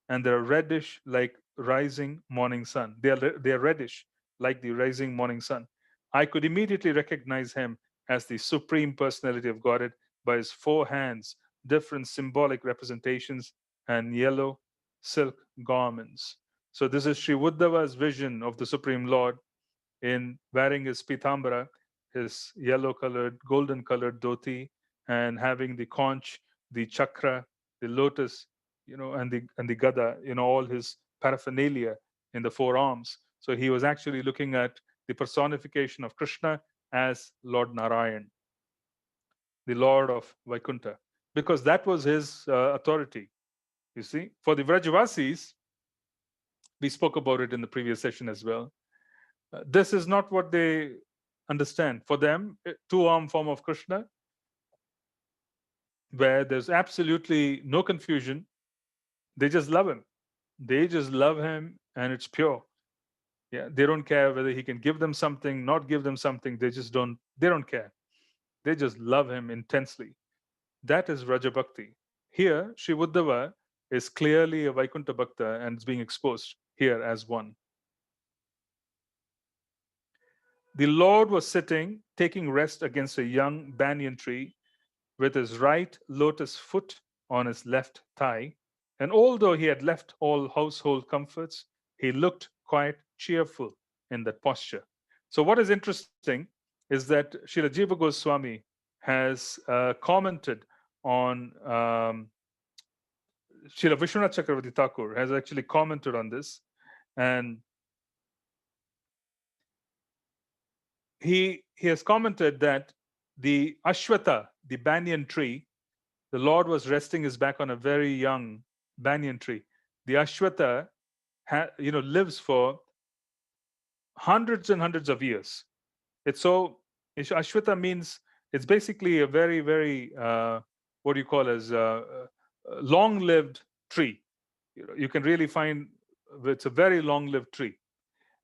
and they're reddish like rising morning sun. They are reddish like the rising morning sun. I could immediately recognize him as the supreme personality of Godhead by his four hands, different symbolic representations, and yellow silk garments. So this is Sri Uddhava's vision of the Supreme Lord in wearing his pitambara, his yellow-colored, golden-colored dhoti, and having the conch, the chakra, the lotus, and the gada, all his paraphernalia in the forearms. So he was actually looking at the personification of Krishna as Lord Narayan, the Lord of Vaikuntha, because that was his authority. You see, for the Vrajavasis, We spoke about it in the previous session as well. This is not what they understand. For them, two-arm form of Krishna, where there's absolutely no confusion, they just love him. They just love him, and it's pure. Yeah, they don't care whether he can give them something, not give them something. They don't care. They just love him intensely. That is Raja Bhakti. Here, Sri Uddhava is clearly a Vaikuntha Bhakta and is being exposed here as one. The Lord was sitting, taking rest against a young banyan tree, with his right lotus foot on his left thigh. And although he had left all household comforts, he looked quite cheerful in that posture. So, what is interesting is that Srila Jiva Goswami has commented on Srila Vishwanath Chakravarti Thakur has actually commented on this, and he has commented that the Ashwatha, the banyan tree, the Lord was resting his back on a very young banyan tree. The Ashwatha, lives for hundreds and hundreds of years. Ashwatha means it's basically a very, very what do you call as long-lived tree. You can really find it's a very long-lived tree,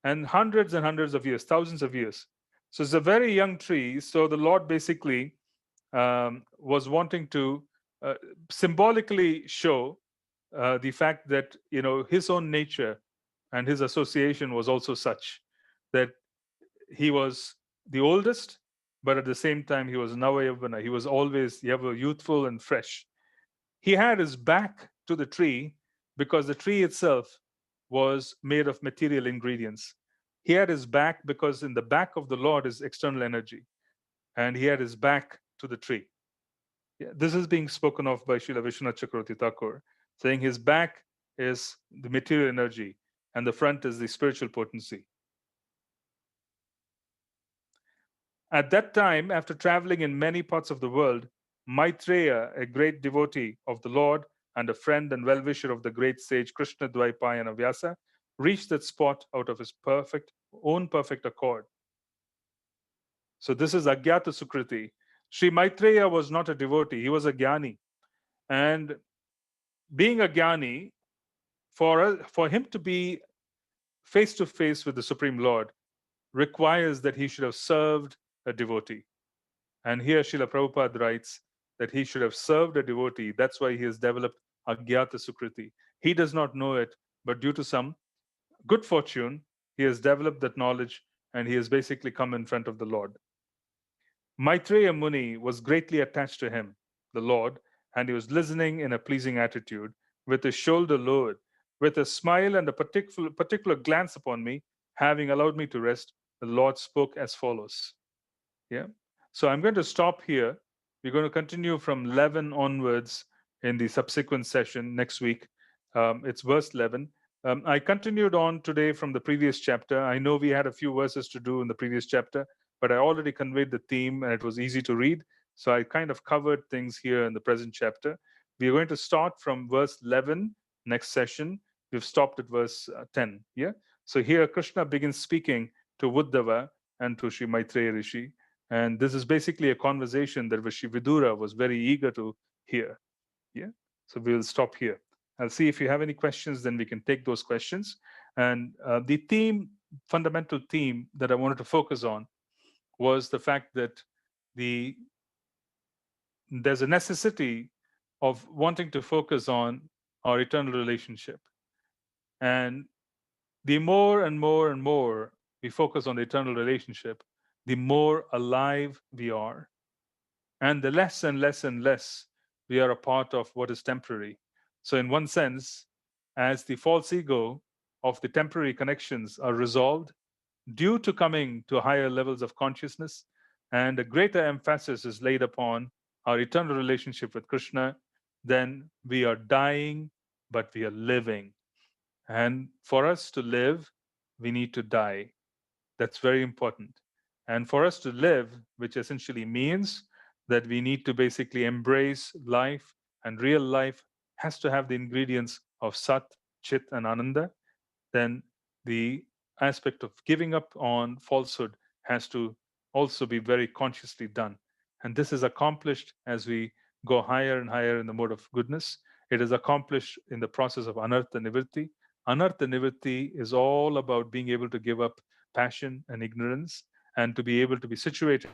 and hundreds of years, thousands of years. So it's a very young tree. So the Lord basically was wanting to symbolically show the fact that his own nature and his association was also such that he was the oldest, but at the same time he was Navayavana. He was always ever youthful and fresh. He had his back to the tree because the tree itself was made of material ingredients. He had his back because in the back of the Lord is external energy, and he had his back to the tree. Yeah, this is being spoken of by Srila Vishwanath Chakravarti Thakur, saying his back is the material energy and the front is the spiritual potency. At that time, after traveling in many parts of the world, Maitreya, a great devotee of the Lord and a friend and well-wisher of the great sage Krishna Dvaipayana Vyasa, reached that spot out of his own perfect accord. So this is Agyata Sukriti. Sri Maitreya was not a devotee, he was a jnani. And being a jnani, for him to be face to face with the Supreme Lord requires that he should have served a devotee. And here Srila Prabhupada writes that he should have served a devotee. That's why he has developed Agyata Sukriti. He does not know it, but due to some good fortune, he has developed that knowledge and he has basically come in front of the Lord. Maitreya Muni was greatly attached to him, the Lord, and he was listening in a pleasing attitude, with his shoulder lowered, with a smile and a particular glance upon me, having allowed me to rest. The Lord spoke as follows. Yeah. So I'm going to stop here. We're going to continue from 11 onwards in the subsequent session next week. It's verse 11. I continued on today from the previous chapter. I know we had a few verses to do in the previous chapter, but I already conveyed the theme and it was easy to read. So I kind of covered things here in the present chapter. We're going to start from verse 11 next session. We've stopped at verse 10. Yeah. So here Krishna begins speaking to Uddhava and to Sri Maitreya Rishi. And this is basically a conversation that Rishi Vidura was very eager to hear. Yeah. So we'll stop here. I'll see if you have any questions, then we can take those questions. And the fundamental theme that I wanted to focus on was the fact that there's a necessity of wanting to focus on our eternal relationship. And the more and more and more we focus on the eternal relationship, the more alive we are. And the less and less and less we are a part of what is temporary. So, in one sense, as the false ego of the temporary connections are resolved due to coming to higher levels of consciousness, and a greater emphasis is laid upon our eternal relationship with Krishna, then we are dying, but we are living. And for us to live, we need to die. That's very important. And for us to live, which essentially means that we need to basically embrace life, and real life has to have the ingredients of Sat, Chit, and Ananda. then the aspect of giving up on falsehood has to also be very consciously done. And this is accomplished as we go higher and higher in the mode of goodness. It is accomplished in the process of anartha nivritti. Anartha nivritti is all about being able to give up passion and ignorance, and to be able to be situated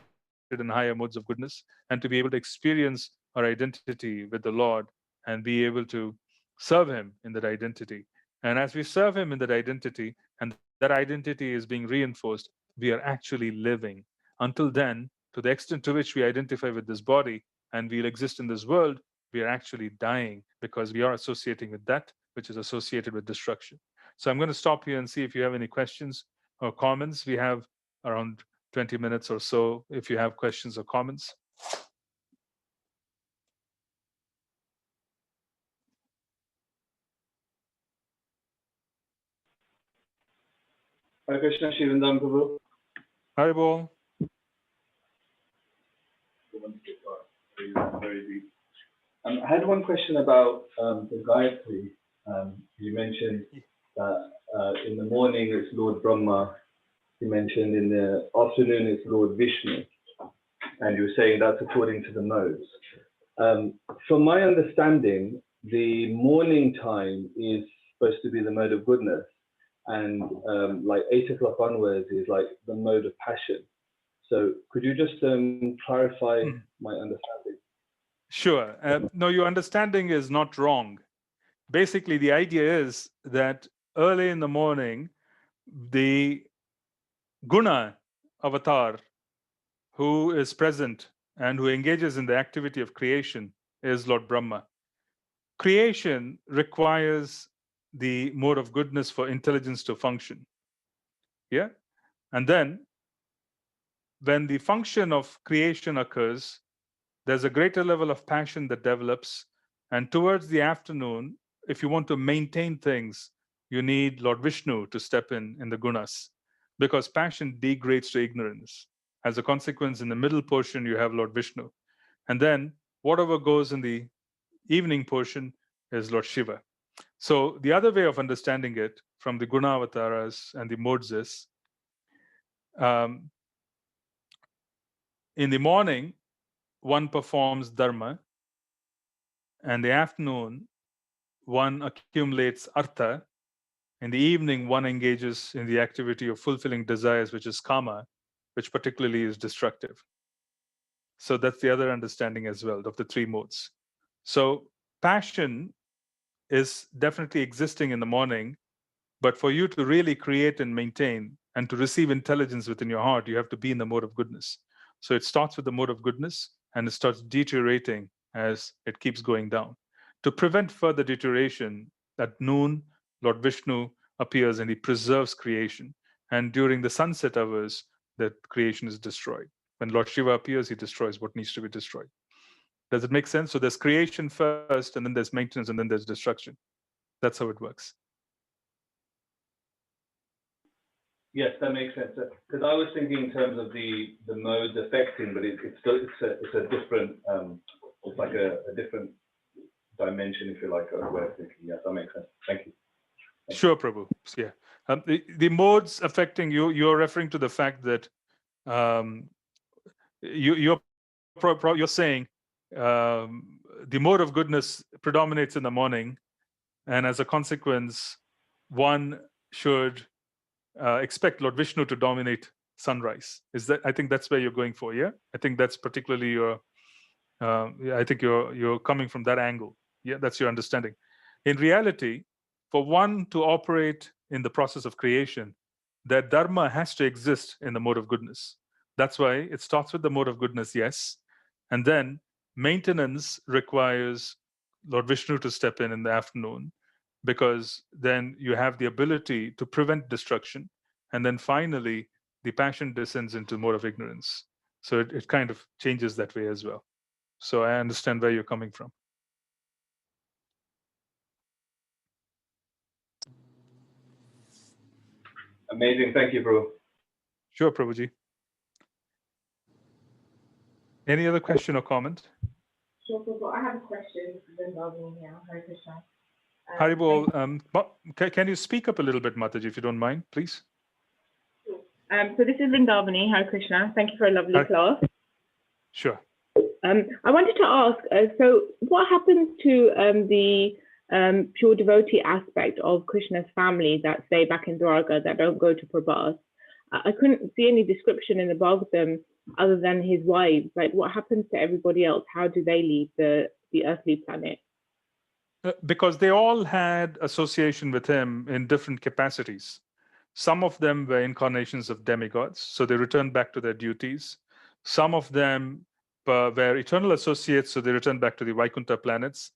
in higher modes of goodness, and to be able to experience our identity with the Lord and be able to serve Him in that identity. And as we serve Him in that identity, and that identity is being reinforced, we are actually living. Until then, to the extent to which we identify with this body and we'll exist in this world, we are actually dying because we are associating with that which is associated with destruction. So I'm going to stop here and see if you have any questions or comments. We have around 20 minutes or so if you have questions or comments. Hare Krishna, Shivandam Prabhu. Haribol. Very deep. I had one question about the Gayatri. You mentioned that in the morning it's Lord Brahma. You mentioned in the afternoon it's Lord Vishnu. And you were saying that's according to the modes. From my understanding, the morning time is supposed to be the mode of goodness. And like 8 o'clock onwards is like the mode of passion. So could you just clarify my understanding? Sure. No, your understanding is not wrong. Basically, the idea is that early in the morning, the guna avatar who is present and who engages in the activity of creation is Lord Brahma. Creation requires the mode of goodness for intelligence to function. Yeah? And then when the function of creation occurs, there's a greater level of passion that develops. And towards the afternoon, if you want to maintain things, you need Lord Vishnu to step in the gunas, because passion degrades to ignorance. As a consequence, in the middle portion, you have Lord Vishnu. And then whatever goes in the evening portion is Lord Shiva. So the other way of understanding it from the guna avatars and the modes is, in the morning, one performs dharma, and the afternoon, one accumulates artha. In the evening, one engages in the activity of fulfilling desires, which is kama, which particularly is destructive. So that's the other understanding as well of the three modes. So passion is definitely existing in the morning, but for you to really create and maintain and to receive intelligence within your heart, you have to be in the mode of goodness. So it starts with the mode of goodness and it starts deteriorating as it keeps going down. To prevent further deterioration, at noon, Lord Vishnu appears and he preserves creation. And during the sunset hours, that creation is destroyed. When Lord Shiva appears, he destroys what needs to be destroyed. Does it make sense? So there's creation first, and then there's maintenance, and then there's destruction. That's how it works. Yes, that makes sense. Because I was thinking in terms of the modes affecting, but it's a different, it's like a different dimension, if you like, of way of thinking. Yes, that makes sense. Thank you. Sure, Prabhu. Yeah. The modes affecting you, you're referring to the fact that you're saying the mode of goodness predominates in the morning, and as a consequence, one should expect Lord Vishnu to dominate sunrise. Is that? I think that's where you're going for. Yeah, I think that's particularly your. I think you're coming from that angle. Yeah, that's your understanding. In reality, for one to operate in the process of creation, that dharma has to exist in the mode of goodness. That's why it starts with the mode of goodness, yes, and then maintenance requires Lord Vishnu to step in the afternoon, because then you have the ability to prevent destruction, and then finally the passion descends into mode of ignorance. So it kind of changes that way as well. So I understand where you're coming from. Amazing. Thank you, bro. Sure, Prabhuji. Any other question or comment? Sure, Prabhu. I have a question. Then now, Hare Krishna. Haribol, can you speak up a little bit, Mataji, if you don't mind, please? So this is Lindavani. Hare Krishna. Thank you for a lovely class. Sure. I wanted to ask, so what happens to the pure devotee aspect of Krishna's family that stay back in Dwarka, that don't go to Prabhas? I couldn't see any description in the Bhagavatam other than his wives. Like, what happens to everybody else? How do they leave the earthly planet? Because they all had association with him in different capacities. Some of them were incarnations of demigods, so they returned back to their duties. Some of them were eternal associates, so they returned back to the Vaikuntha planets.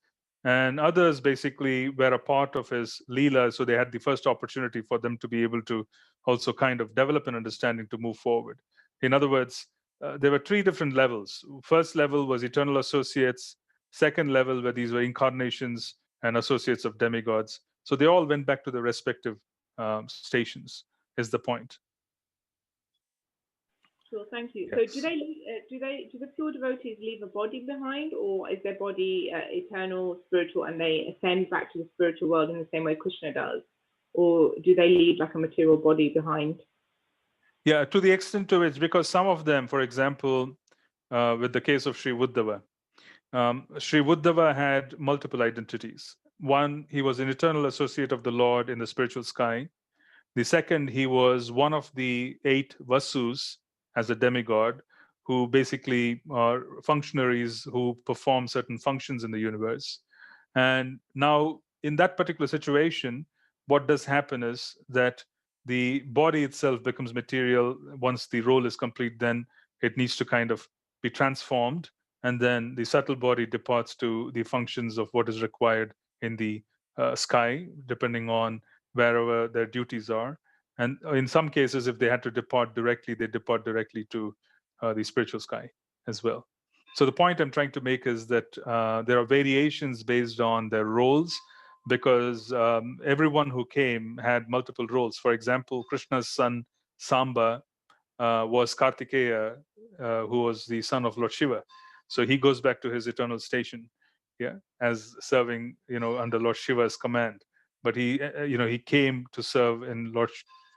And others basically were a part of his Leela, so they had the first opportunity for them to be able to also kind of develop an understanding to move forward. In other words, there were three different levels. First level was eternal associates. Second level, where these were incarnations and associates of demigods. So they all went back to their respective stations, is the point. Sure, thank you. Yes. So do the pure devotees leave a body behind, or is their body eternal, spiritual, and they ascend back to the spiritual world in the same way Krishna does? Or do they leave like a material body behind? Yeah, to the extent to which, because some of them, for example, with the case of Sri Uddhava, Sri Uddhava had multiple identities. One, he was an eternal associate of the Lord in the spiritual sky. The second, he was one of the 8 Vasus as a demigod, who basically are functionaries who perform certain functions in the universe. And now, in that particular situation, what does happen is that the body itself becomes material. Once the role is complete, then it needs to kind of be transformed. And then the subtle body departs to the functions of what is required in the sky, depending on wherever their duties are. And in some cases, if they had to depart directly, they depart directly to the spiritual sky as well. So the point I'm trying to make is that there are variations based on their roles, because everyone who came had multiple roles. For example, Krishna's son Samba was Kartikeya, who was the son of Lord Shiva. So he goes back to his eternal station, yeah, as serving, under Lord Shiva's command. But he came to serve in Lord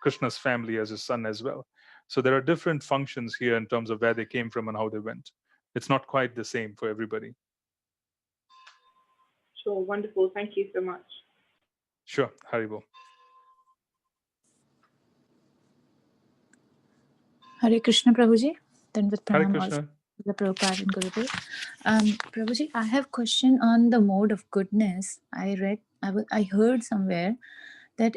Krishna's family as his son as well. So there are different functions here in terms of where they came from and how they went. It's not quite the same for everybody. Sure, wonderful. Thank you so much. Sure, Haribo. Hare Krishna, Prabhuji. Then with Hare pranam Krishna. also the Prabhupada and Gurudev. Prabhuji, I have question on the mode of goodness. I heard somewhere that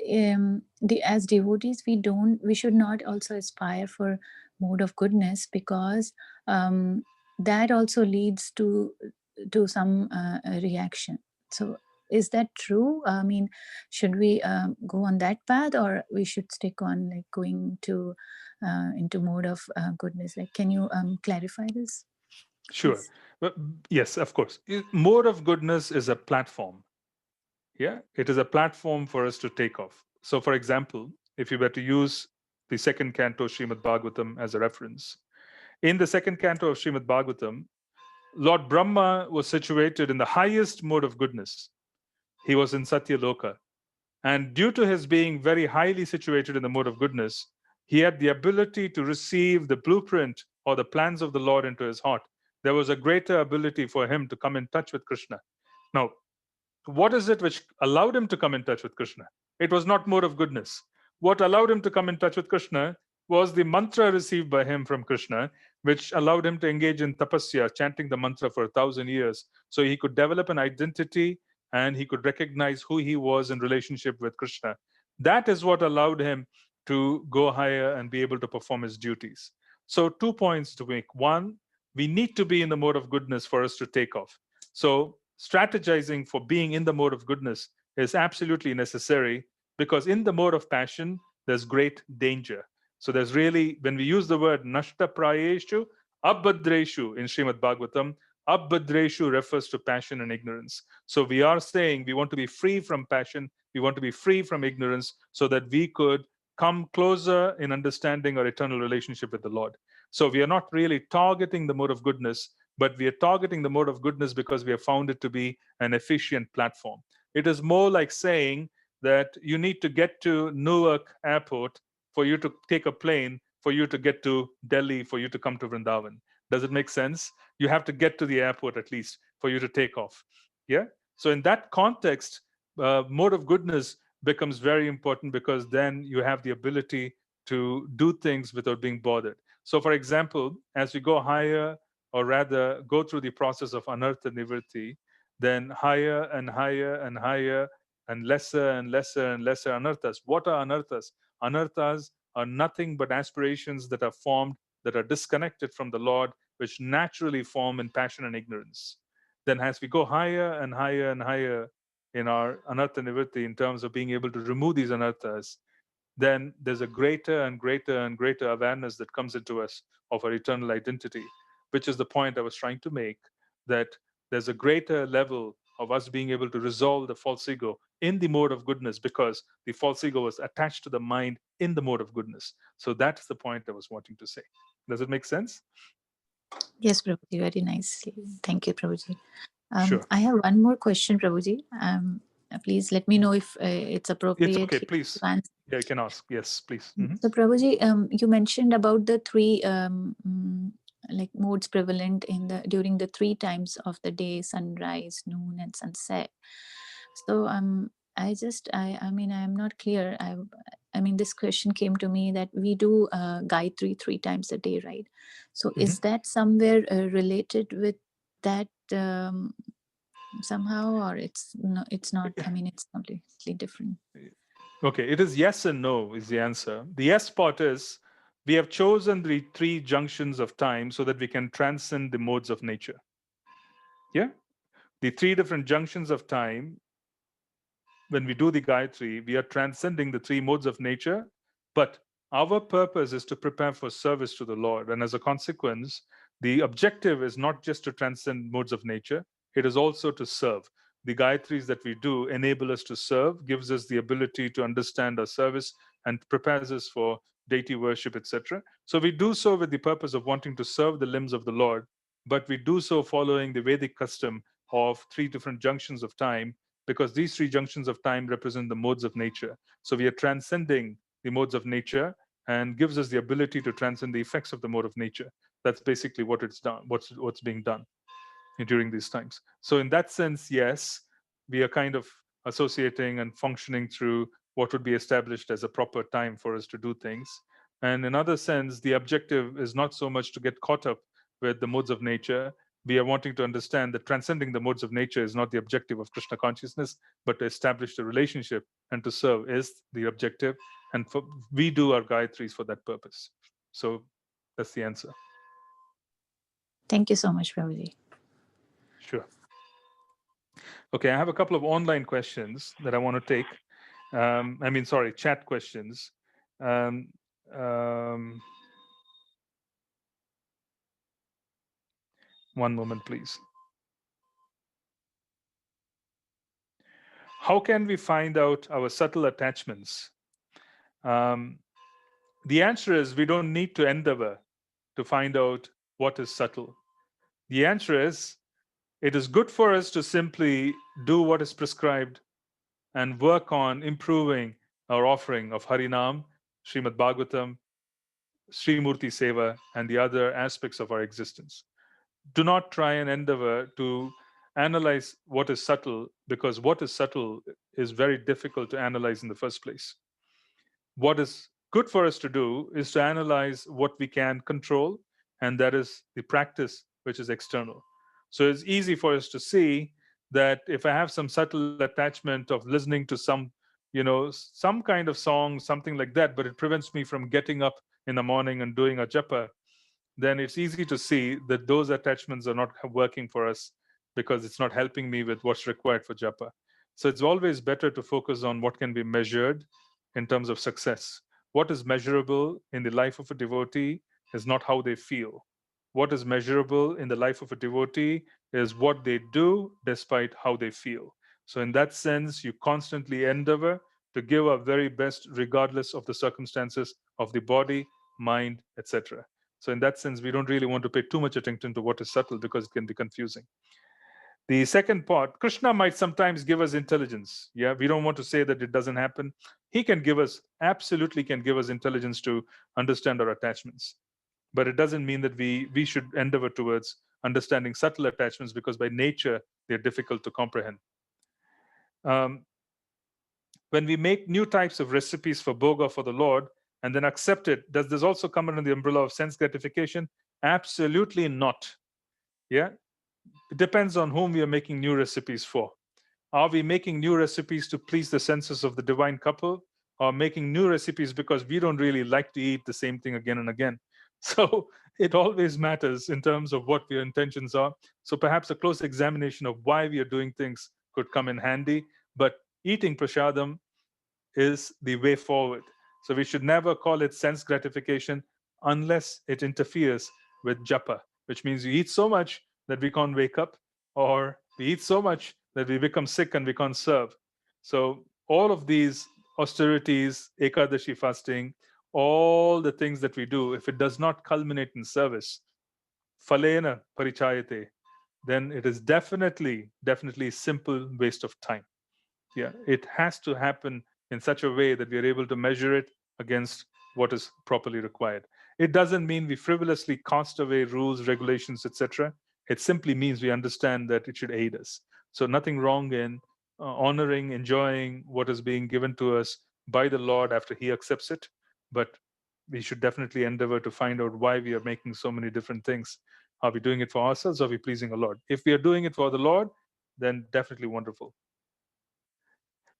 as devotees we should not also aspire for mode of goodness, because that also leads to some reaction. So is that true? I mean, should we go on that path, or we should stick on like going to into mode of goodness? Like, can you clarify this? Sure. Well, yes, of course. Mode of goodness is a platform. Yeah, it is a platform for us to take off. So, for example, if you were to use the second canto Srimad Bhagavatam as a reference, in the second canto of Srimad Bhagavatam, Lord Brahma was situated in the highest mode of goodness. He was in Satya Loka. And due to his being very highly situated in the mode of goodness, he had the ability to receive the blueprint or the plans of the Lord into his heart. There was a greater ability for him to come in touch with Krishna. Now, what is it which allowed him to come in touch with Krishna? It was not mode of goodness. What allowed him to come in touch with Krishna was the mantra received by him from Krishna, which allowed him to engage in tapasya, chanting the mantra for 1,000 years. So he could develop an identity and he could recognize who he was in relationship with Krishna. That is what allowed him to go higher and be able to perform his duties. So 2 points to make. One, we need to be in the mode of goodness for us to take off. So strategizing for being in the mode of goodness is absolutely necessary, because in the mode of passion, there's great danger. So there's really, when we use the word nashta prayeshu, abhadreshu in Srimad Bhagavatam, abhadreshu refers to passion and ignorance. So we are saying we want to be free from passion, we want to be free from ignorance, so that we could come closer in understanding our eternal relationship with the Lord. So we are not really targeting the mode of goodness, but we are targeting the mode of goodness because we have found it to be an efficient platform. It is more like saying that you need to get to Newark Airport for you to take a plane, for you to get to Delhi, for you to come to Vrindavan. Does it make sense? You have to get to the airport at least for you to take off. Yeah. So in that context, mode of goodness becomes very important, because then you have the ability to do things without being bothered. So, for example, as we go higher, or rather go through the process of anartha nivritti, then higher and higher and higher, and lesser and lesser and lesser anarthas. What are anarthas? Anarthas are nothing but aspirations that are formed, that are disconnected from the Lord, which naturally form in passion and ignorance. Then, as we go higher and higher and higher in our anartha nivritti, in terms of being able to remove these anarthas, then there's a greater and greater and greater awareness that comes into us of our eternal identity, which is the point I was trying to make, that there's a greater level of us being able to resolve the false ego in the mode of goodness, because the false ego was attached to the mind in the mode of goodness. So that's the point I was wanting to say. Does it make sense? Yes, Prabhuji, very nicely. Thank you, Prabhuji. Sure. I have one more question, Prabhuji. Please let me know if it's appropriate. It's okay, here please. to answer. Yeah, you can ask. Yes, please. So, Prabhuji, you mentioned about the three like modes prevalent in the during the three times of the day: sunrise, noon, and sunset. So, I mean, I am not clear. I mean, this question came to me that we do Gayatri three times a day, right? So, is that somewhere related with that somehow, or it's no, it's not? I mean, it's completely different. Okay, it is yes and no is the answer. The yes part is we have chosen the three junctions of time so that we can transcend the modes of nature. Yeah? The three different junctions of time, when we do the Gayatri, we are transcending the three modes of nature, but our purpose is to prepare for service to the Lord. And as a consequence, the objective is not just to transcend modes of nature, it is also to serve. The Gayatris that we do enable us to serve, gives us the ability to understand our service, and prepares us for deity worship, etc. So we do so with the purpose of wanting to serve the limbs of the Lord, but we do so following the Vedic custom of three different junctions of time, because these three junctions of time represent the modes of nature. So we are transcending the modes of nature, and gives us the ability to transcend the effects of the mode of nature. That's basically what it's done, what's being done during these times. So in that sense, yes, we are kind of associating and functioning through what would be established as a proper time for us to do things. And in other sense, the objective is not so much to get caught up with the modes of nature. We are wanting to understand that transcending the modes of nature is not the objective of Krishna consciousness, but to establish the relationship and to serve is the objective. And we do our Gayatris for that purpose. So that's the answer. Thank you so much, Prabhuji. Sure. Okay, I have a couple of online questions that I want to take. Chat questions. Um, um, one moment, please. How can we find out our subtle attachments? The answer is we don't need to endeavor to find out what is subtle. The answer is it is good for us to simply do what is prescribed and work on improving our offering of Harinam, Srimad Bhagavatam, Srimurti Seva, and the other aspects of our existence. Do not try and endeavor to analyze what is subtle, because what is subtle is very difficult to analyze in the first place. What is good for us to do is to analyze what we can control, and that is the practice which is external. So it's easy for us to see that if I have some subtle attachment of listening to some kind of song, something like that, but it prevents me from getting up in the morning and doing a japa, then it's easy to see that those attachments are not working for us, because it's not helping me with what's required for japa. So it's always better to focus on what can be measured in terms of success. What is measurable in the life of a devotee is not how they feel. What is measurable in the life of a devotee is what they do despite how they feel. So in that sense, you constantly endeavor to give our very best regardless of the circumstances of the body, mind, etc. So in that sense, we don't really want to pay too much attention to what is subtle, because it can be confusing. The second part, Krishna might sometimes give us intelligence. Yeah, we don't want to say that it doesn't happen. He can give us, absolutely can give us intelligence to understand our attachments. But it doesn't mean that we should endeavor towards understanding subtle attachments, because by nature, they're difficult to comprehend. Um, when we make new types of recipes for Bhoga for the Lord and then accept it, does this also come under the umbrella of sense gratification? Absolutely not. Yeah, it depends on whom we are making new recipes for. Are we making new recipes to please the senses of the divine couple, or making new recipes because we don't really like to eat the same thing again and again? So it always matters in terms of what your intentions are. So perhaps a close examination of why we are doing things could come in handy. But eating prashadam is the way forward. So we should never call it sense gratification unless it interferes with japa, which means you eat so much that we can't wake up, or we eat so much that we become sick and we can't serve. So all of these austerities, Ekadashi fasting, all the things that we do, if it does not culminate in service, phalena parichayate, then it is definitely simple waste of time. Yeah, it has to happen in such a way that we are able to measure it against what is properly required. It doesn't mean we frivolously cast away rules, regulations, etc. It simply means we understand that it should aid us. So nothing wrong in honoring, enjoying what is being given to us by the Lord after He accepts it, but we should definitely endeavor to find out why we are making so many different things. Are we doing it for ourselves, or are we pleasing the Lord? If we are doing it for the Lord, then definitely wonderful.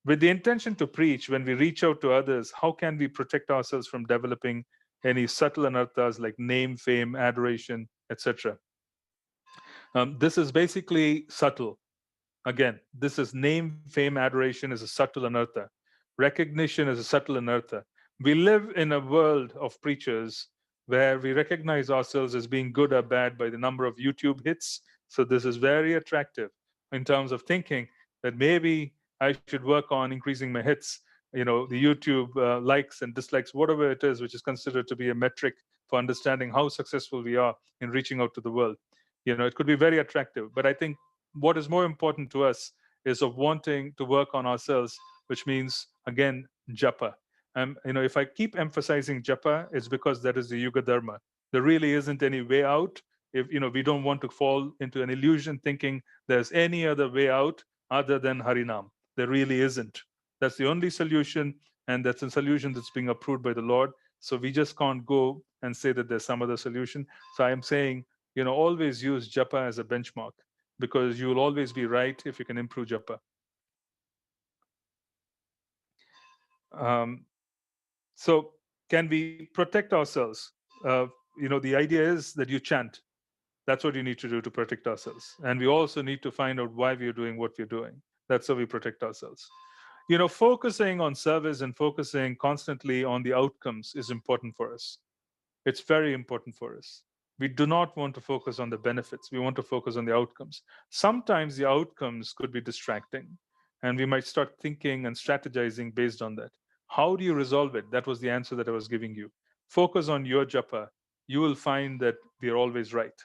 With the intention to preach, when we reach out to others, how can we protect ourselves from developing any subtle anarthas like name, fame, adoration, etc.? This is basically subtle. Again, this is name, fame, adoration is a subtle anartha. Recognition is a subtle anartha. We live in a world of preachers where we recognize ourselves as being good or bad by the number of YouTube hits. So this is very attractive in terms of thinking that maybe I should work on increasing my hits, the YouTube likes and dislikes, whatever it is, which is considered to be a metric for understanding how successful we are in reaching out to the world. It could be very attractive, but I think what is more important to us is of wanting to work on ourselves, which means, again, japa. If I keep emphasizing japa, it's because that is the yuga dharma. There really isn't any way out. If we don't want to fall into an illusion thinking there's any other way out other than harinam. There really isn't. That's the only solution, and that's a solution that's being approved by the Lord. So we just can't go and say that there's some other solution. So I am saying, always use japa as a benchmark, because you will always be right if you can improve japa. So can we protect ourselves? The idea is that you chant. That's what you need to do to protect ourselves. And we also need to find out why we are doing what we're doing. That's how we protect ourselves. Focusing on service and focusing constantly on the outcomes is important for us. It's very important for us. We do not want to focus on the benefits. We want to focus on the outcomes. Sometimes the outcomes could be distracting, and we might start thinking and strategizing based on that. How do you resolve it? That was the answer that I was giving you. Focus on your japa. You will find that we are always right.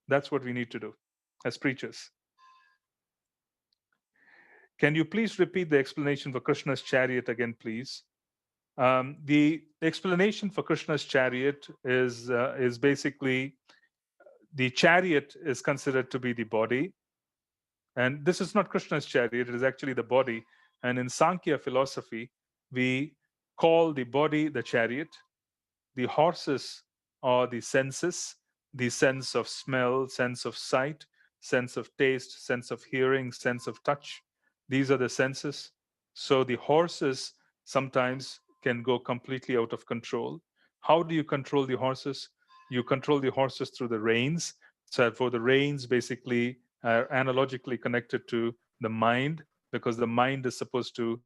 That's what we need to do as preachers. Can you please repeat the explanation for Krishna's chariot again, please? The explanation for Krishna's chariot is basically, the chariot is considered to be the body. And this is not Krishna's chariot, it is actually the body. And in Sankhya philosophy, we call the body the chariot. The horses are the senses, the sense of smell, sense of sight, sense of taste, sense of hearing, sense of touch. These are the senses. So the horses sometimes can go completely out of control. How do you control the horses? You control the horses through the reins. So for the reins basically are analogically connected to the mind, because the mind is supposed to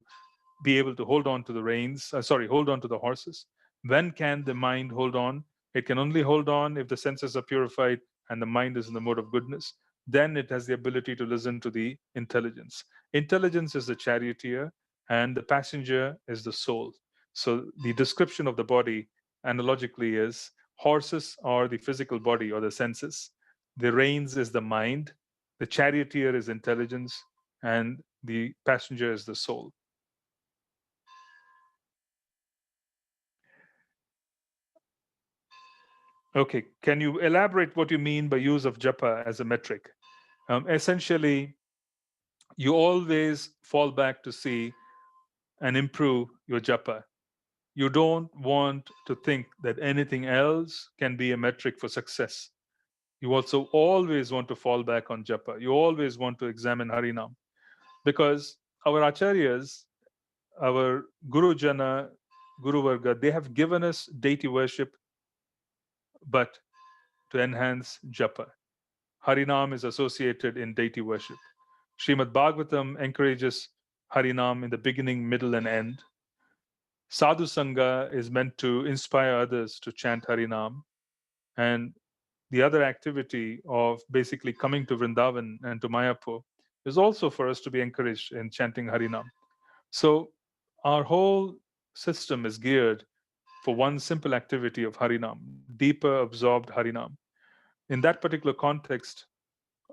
be able to hold on to the reins, hold on to the horses. When can the mind hold on? It can only hold on if the senses are purified and the mind is in the mode of goodness. Then it has the ability to listen to the intelligence. Intelligence is the charioteer, and the passenger is the soul. So the description of the body analogically is, horses are the physical body or the senses. The reins is the mind. The charioteer is intelligence, and the passenger is the soul. Okay, can you elaborate what you mean by use of japa as a metric? Essentially, you always fall back to see and improve your japa. You don't want to think that anything else can be a metric for success. You also always want to fall back on japa. You always want to examine Harinam, because our acharyas, our Guru Jana, Guru Varga, they have given us deity worship, but to enhance japa. Harinam is associated in deity worship. Srimad Bhagavatam encourages Harinam in the beginning, middle, and end. Sadhu Sangha is meant to inspire others to chant Harinam. And the other activity of basically coming to Vrindavan and to Mayapur is also for us to be encouraged in chanting Harinam. So our whole system is geared for one simple activity of Harinam, deeper absorbed Harinam. In that particular context,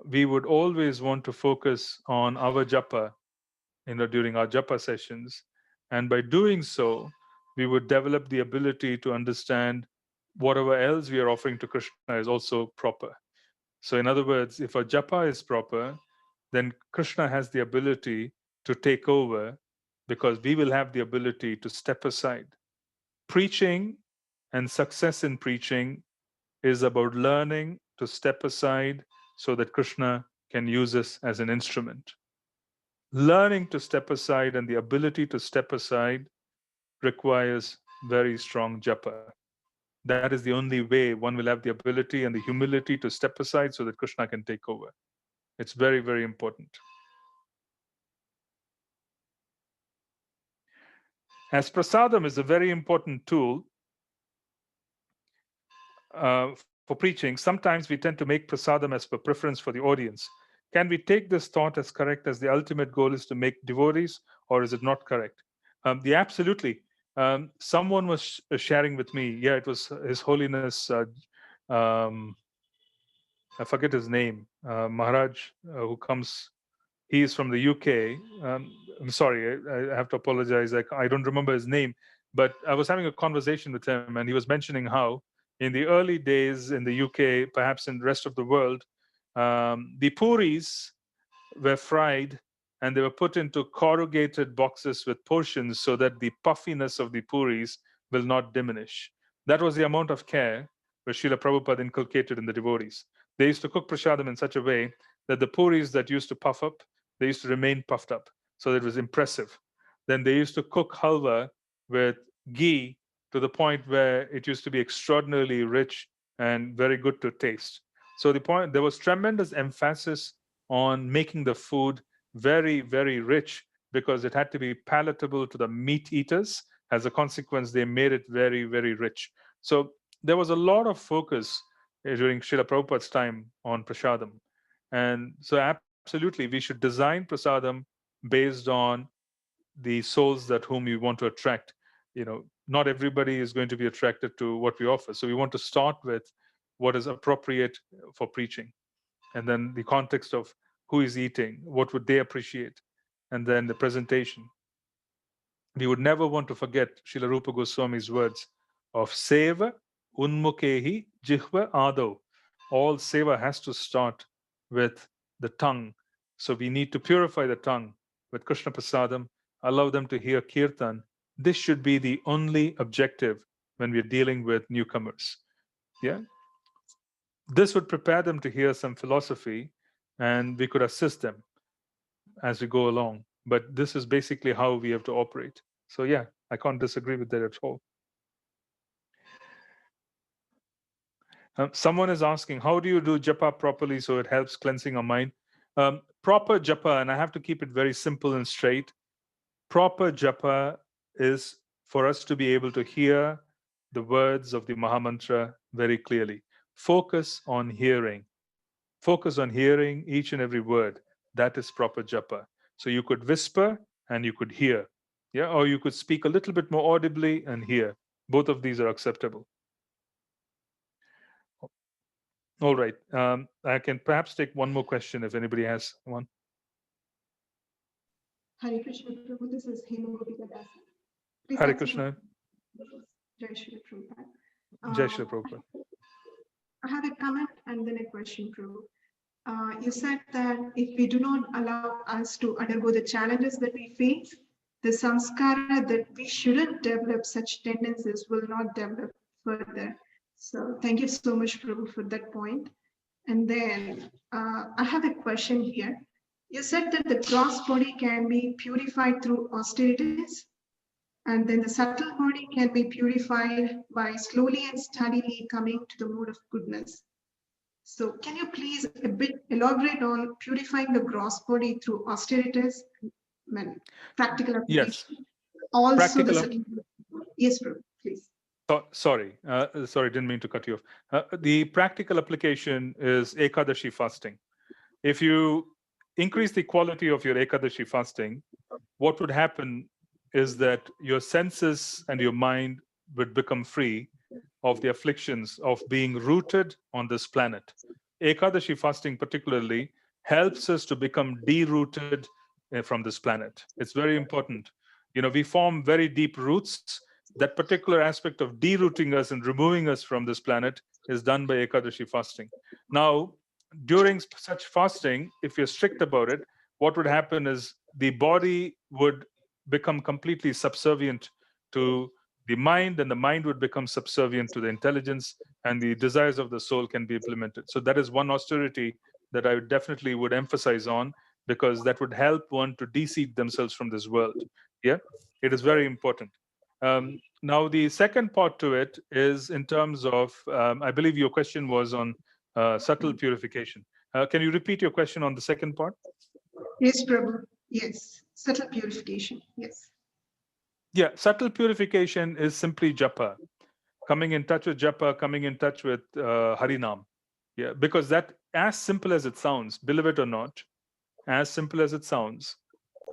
we would always want to focus on our japa, during our japa sessions. And by doing so, we would develop the ability to understand whatever else we are offering to Krishna is also proper. So in other words, if our japa is proper, then Krishna has the ability to take over, because we will have the ability to step aside. Preaching and success in preaching is about learning to step aside so that Krishna can use us as an instrument. Learning to step aside and the ability to step aside requires very strong japa. That is the only way one will have the ability and the humility to step aside so that Krishna can take over. It's very, very important. As prasadam is a very important tool for preaching, sometimes we tend to make prasadam as per preference for the audience. Can we take this thought as correct, as the ultimate goal is to make devotees, or is it not correct? Absolutely. Someone was sharing with me, yeah, it was His Holiness, I forget his name, Maharaj, who comes, he is from the UK. I'm sorry, I have to apologize. I don't remember his name, but I was having a conversation with him, and he was mentioning how in the early days in the UK, perhaps in the rest of the world, the puris were fried and they were put into corrugated boxes with portions so that the puffiness of the puris will not diminish. That was the amount of care which Srila Prabhupada inculcated in the devotees. They used to cook prasadam in such a way that the puris that used to puff up, they used to remain puffed up. So that it was impressive. Then they used to cook halwa with ghee to the point where it used to be extraordinarily rich and very good to taste. So there was tremendous emphasis on making the food very, very rich, because it had to be palatable to the meat eaters. As a consequence, they made it very, very rich. So there was a lot of focus during Srila Prabhupada's time on prasadam. And so absolutely, we should design prasadam based on the souls that whom we want to attract. Not everybody is going to be attracted to what we offer. So we want to start with what is appropriate for preaching, and then the context of who is eating, what would they appreciate, and then the presentation. We would never want to forget Srila Rupa Goswami's words of seva unmukehi jihva ado. All seva has to start with the tongue. So we need to purify the tongue with Krishna Prasadam, allow them to hear kirtan. This should be the only objective when we're dealing with newcomers. Yeah. This would prepare them to hear some philosophy, and we could assist them as we go along. But this is basically how we have to operate. So yeah, I can't disagree with that at all. Someone is asking, how do you do japa properly so it helps cleansing our mind? Proper japa, and I have to keep it very simple and straight. Proper japa is for us to be able to hear the words of the Mahamantra very clearly. Focus on hearing. Focus on hearing each and every word. That is proper japa. So you could whisper and you could hear. Yeah, or you could speak a little bit more audibly and hear. Both of these are acceptable. All right. I can perhaps take one more question if anybody has one. Hare Krishna Prabhu, this is Hemagopika Das. Please Hare answer Krishna. Jai Shri Prabhupada. Jai Shri Prabhupada. I have a comment and then a question, Prabhu. You said that if we do not allow us to undergo the challenges that we face, the samskara that we shouldn't develop such tendencies will not develop further. So thank you so much, Prabhu, for that point. And then I have a question here. You said that the gross body can be purified through austerities, and then the subtle body can be purified by slowly and steadily coming to the mode of goodness. So can you please a bit elaborate on purifying the gross body through austerities, practical application? Yes. Also Practical the subtle body. Yes, Prabhu, please. Sorry, didn't mean to cut you off. The practical application is Ekadashi fasting. If you increase the quality of your Ekadashi fasting, what would happen is that your senses and your mind would become free of the afflictions of being rooted on this planet. Ekadashi fasting particularly helps us to become derooted from this planet. It's very important. We form very deep roots. That particular aspect of derooting us and removing us from this planet is done by Ekadashi fasting. Now, during such fasting, if you're strict about it, what would happen is the body would become completely subservient to the mind, and the mind would become subservient to the intelligence, and the desires of the soul can be implemented. So that is one austerity that I definitely would emphasize on, because that would help one to de-seed themselves from this world. Yeah, it is very important. Now, the second part to it is in terms of, I believe your question was on subtle purification. Can you repeat your question on the second part? Yes, Prabhu. Yes, subtle purification. Yes. Yeah, subtle purification is simply japa, coming in touch with japa, coming in touch with Harinam. Yeah, because that, as simple as it sounds, believe it or not, as simple as it sounds,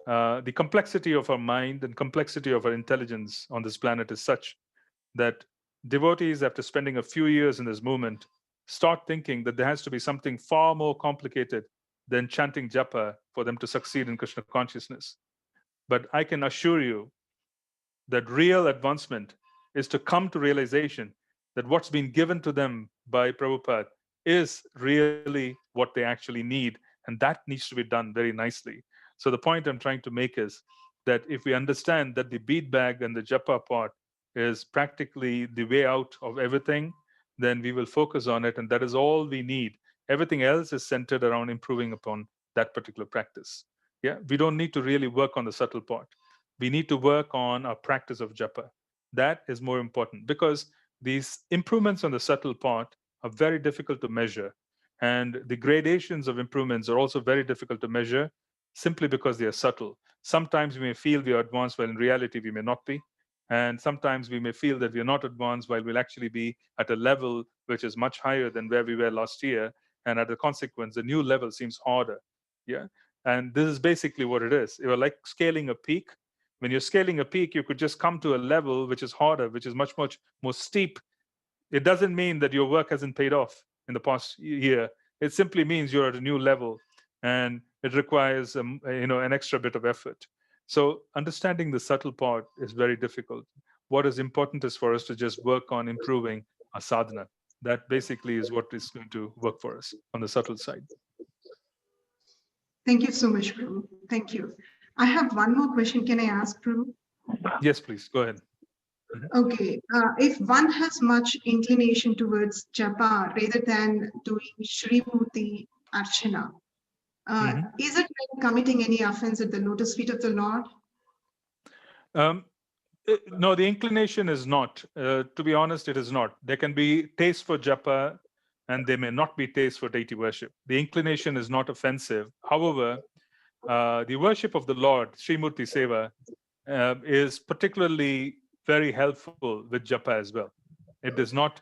the complexity of our mind and complexity of our intelligence on this planet is such that devotees, after spending a few years in this movement, start thinking that there has to be something far more complicated than chanting japa for them to succeed in Krishna consciousness. But I can assure you that real advancement is to come to realization that what's been given to them by Prabhupada is really what they actually need, and that needs to be done very nicely. So the point I'm trying to make is that if we understand that the bead bag and the japa part is practically the way out of everything, then we will focus on it, and that is all we need. Everything else is centered around improving upon that particular practice. Yeah, we don't need to really work on the subtle part. We need to work on our practice of japa. That is more important, because these improvements on the subtle part are very difficult to measure. And the gradations of improvements are also very difficult to measure, simply because they are subtle. Sometimes we may feel we are advanced, while in reality we may not be. And sometimes we may feel that we are not advanced, while we'll actually be at a level which is much higher than where we were last year. And as a consequence, the new level seems harder. Yeah. And this is basically what it is. You're like scaling a peak. When you're scaling a peak, you could just come to a level which is harder, which is much, much more steep. It doesn't mean that your work hasn't paid off in the past year. It simply means you're at a new level, and it requires an extra bit of effort. So understanding the subtle part is very difficult. What is important is for us to just work on improving our sadhana. That basically is what is going to work for us on the subtle side. Thank you so much, Prabhu. Thank you. I have one more question. Can I ask, Prabhu? Yes, please, go ahead. Okay. If one has much inclination towards japa rather than doing Shri Murti Archana, is it like committing any offense at the lotus feet of the Lord? No, the inclination is not. To be honest, it is not. There can be taste for japa, and there may not be taste for deity worship. The inclination is not offensive. However, the worship of the Lord, Srimurti Seva, is particularly very helpful with japa as well. It does not.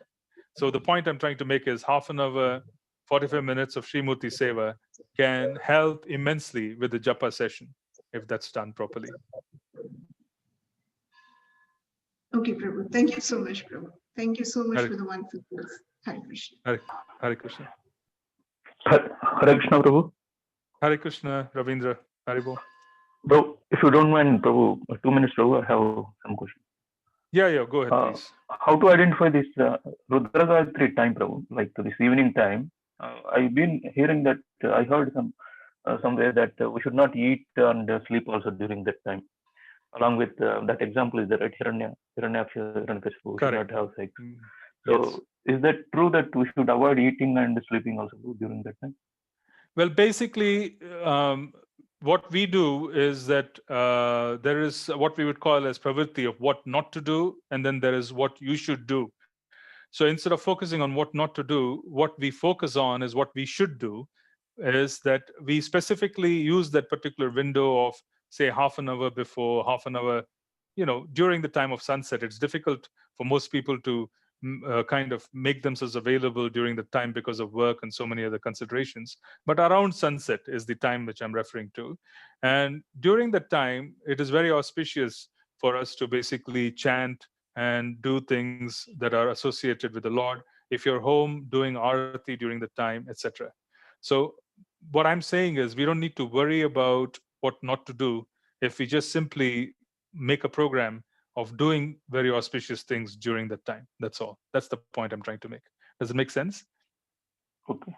So the point I'm trying to make is half an hour, 45 minutes of Srimurti Seva can help immensely with the japa session if that's done properly. Okay, Prabhu. Thank you so much, Prabhu. Thank you so much Hare, for the wonderful words. Hare Krishna. Hare Krishna. Hare Krishna, Prabhu. Hare Krishna, Ravindra. Haribo. Bro, if you don't mind, Prabhu, 2 minutes, Prabhu, I have some questions. Yeah, go ahead, please. How to identify this Rudra Gayatri time, Prabhu, like this evening time? I've been hearing that, I heard somewhere that we should not eat and sleep also during that time. Along with that example is the right Hiranyakashipu should not Correct. have sex. Yes. So is that true that we should avoid eating and sleeping also during that time? Well, basically, what we do is that there is what we would call as pravritti of what not to do, and then there is what you should do. So instead of focusing on what not to do, what we focus on is what we should do, is that we specifically use that particular window of, say, half an hour before, half an hour, during the time of sunset. It's difficult for most people to kind of make themselves available during the time because of work and so many other considerations. But around sunset is the time which I'm referring to. And during that time, it is very auspicious for us to basically chant and do things that are associated with the Lord. If you're home, doing arati during the time, etc. So what I'm saying is we don't need to worry about what not to do if we just simply make a program of doing very auspicious things during that time. That's all. That's the point I'm trying to make. Does it make sense? Okay.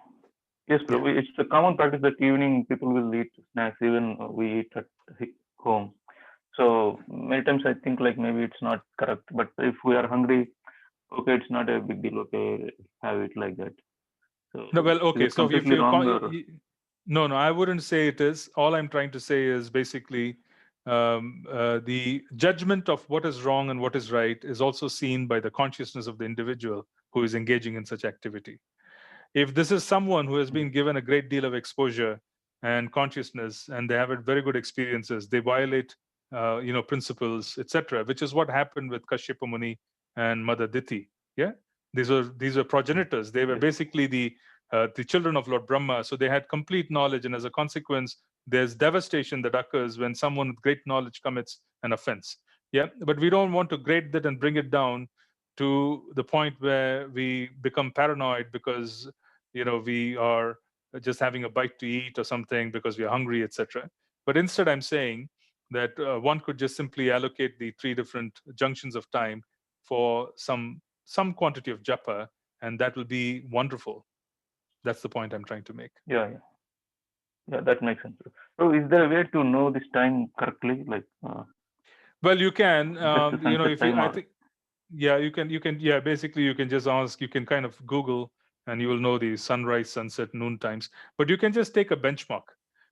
Yes, Prabhu. It's a common practice that evening people will eat snacks, even we eat at home. So many times I think like maybe it's not correct, but if we are hungry, okay, it's not a big deal. Okay, have it like that. So No, well, okay. is it So if completely you wrong or? no, I wouldn't say it is. All I'm trying to say is basically the judgment of what is wrong and what is right is also seen by the consciousness of the individual who is engaging in such activity. If this is someone who has been given a great deal of exposure and consciousness, and they have had very good experiences, they violate, principles, etc., which is what happened with Kashyapa Muni and Mother Diti. Yeah, these were progenitors. They were basically the children of Lord Brahma, so they had complete knowledge, and as a consequence, there's devastation that occurs when someone with great knowledge commits an offense. Yeah, but we don't want to grade that and bring it down to the point where we become paranoid because we are just having a bite to eat or something because we are hungry, etc. But instead, I'm saying that one could just simply allocate the 3 different junctions of time for some quantity of japa, and that will be wonderful. That's the point I'm trying to make. Yeah, that makes sense. So is there a way to know this time correctly, like? Well, you can, Just the sunset if you, time I or? think, yeah, you can, yeah, basically you can just ask, you can kind of Google and you will know the sunrise, sunset, noon times, but you can just take a benchmark.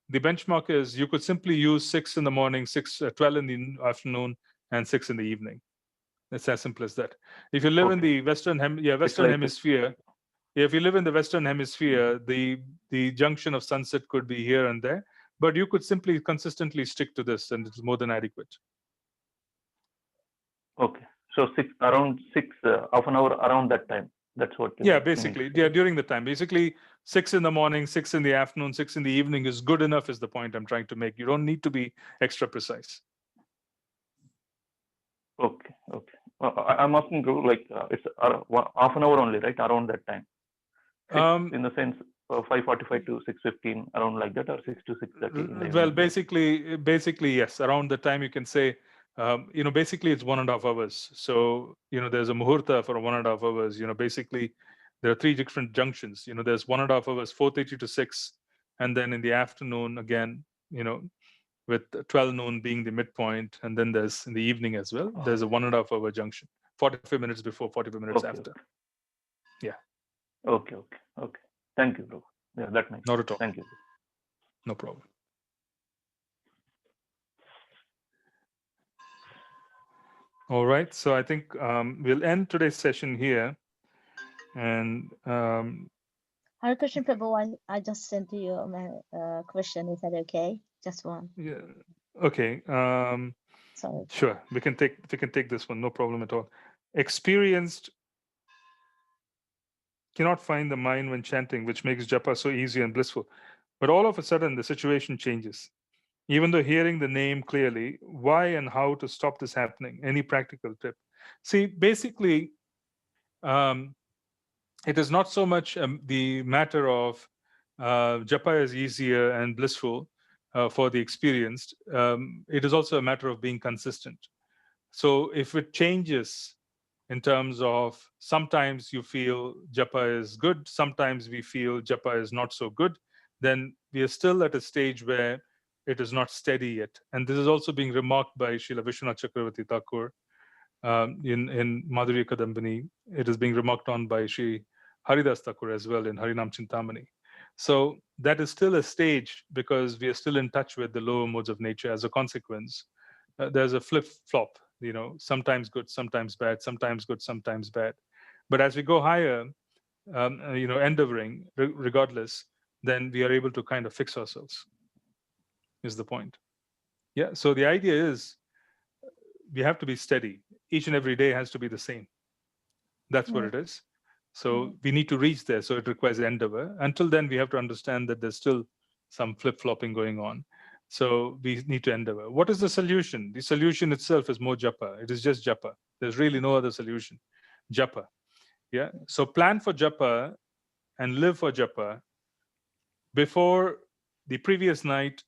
The benchmark is you could simply use 6 in the morning, 12 in the afternoon, and 6 in the evening. It's as simple as that. If you live in Okay. the Western It's like Hemisphere, if you live in the Western Hemisphere, the junction of sunset could be here and there, but you could simply consistently stick to this, and it's more than adequate. okay. So around 6, half an hour around that time. That's what. Yeah, basically, yeah, during the time. Basically, 6 in the morning, 6 in the afternoon, 6 in the evening is good enough. Is the point I'm trying to make. You don't need to be extra precise. Okay. I'm asking you, like, it's half an hour only, right? Around that time. 6, in the sense 5:45 to 6:15, around like that, or 6 to 6:30. Well, basically, yes. Around the time you can say, basically it's 1.5 hours. So, there's a muhurta for 1.5 hours. Basically, there are 3 different junctions. There's 1.5 hours, 4:30 to 6, and then in the afternoon again, with 12 noon being the midpoint, and then there's in the evening as well. There's a 1.5 hour junction, 45 minutes before, 45 minutes after. Okay. Yeah. Okay. Thank you, bro. Yeah, that makes Not sense. at all. Thank you. No problem. All right. So I think we'll end today's session here. And Hare Krishna Prabhu, I just sent you my question. Is that okay? Just one. yeah. Okay. Sorry. Sure. We can take this one. No problem at all. Experienced cannot find the mind when chanting, which makes japa so easy and blissful. But all of a sudden, the situation changes. even though hearing the name clearly, why and how to stop this happening? Any practical tip? See, basically, it is not so much the matter of japa is easier and blissful for the experienced. It is also a matter of being consistent. So if it changes in terms of sometimes you feel japa is good, sometimes we feel japa is not so good, then we are still at a stage where it is not steady yet. And this is also being remarked by Srila Vishwanath Chakravarti Thakur in Madhurya Kadambini. It is being remarked on by Sri Haridas Thakur as well in Harinam Chintamani. So that is still a stage because we are still in touch with the lower modes of nature. As a consequence, there's a flip-flop, sometimes good, sometimes bad, sometimes good, sometimes bad. But as we go higher, endeavoring, regardless, then we are able to kind of fix ourselves, is the point. Yeah, so the idea is we have to be steady. Each and every day has to be the same. That's what it is. So we need to reach there. So it requires endeavor. Until then, we have to understand that there's still some flip-flopping going on. So we need to endeavor. What is the solution? The solution itself is more japa. It is just japa. There's really no other solution. Japa. Yeah. So plan for japa and live for japa. Before the previous night,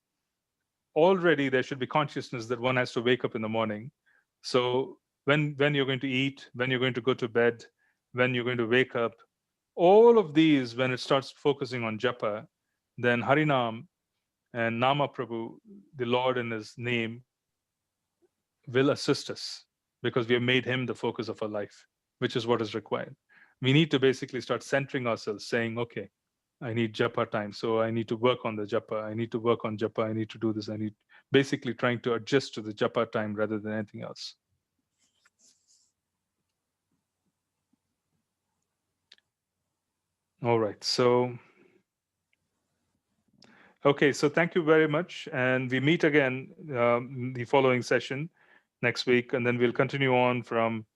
already there should be consciousness that one has to wake up in the morning. So when you're going to eat, when you're going to go to bed, when you're going to wake up, all of these, when it starts focusing on japa, then Harinam and Nama Prabhu, the Lord in his name, will assist us because we have made him the focus of our life, which is what is required. We need to basically start centering ourselves, saying, okay, I need japa time, so I need to work on the japa. I need to work on japa. I need to do this. I need basically trying to adjust to the japa time rather than anything else. All right. So, okay. So thank you very much. And we meet again the following session next week. And then we'll continue on from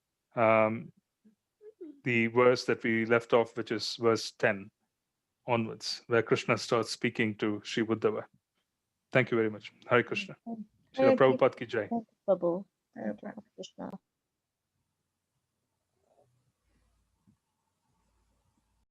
the verse that we left off, which is verse 10 onwards, where Krishna starts speaking to Sri Uddhava. Thank you very much. Hare Krishna. Srila Prabhupada ki jai. Thank you, Prabhu. Thank you, Krishna.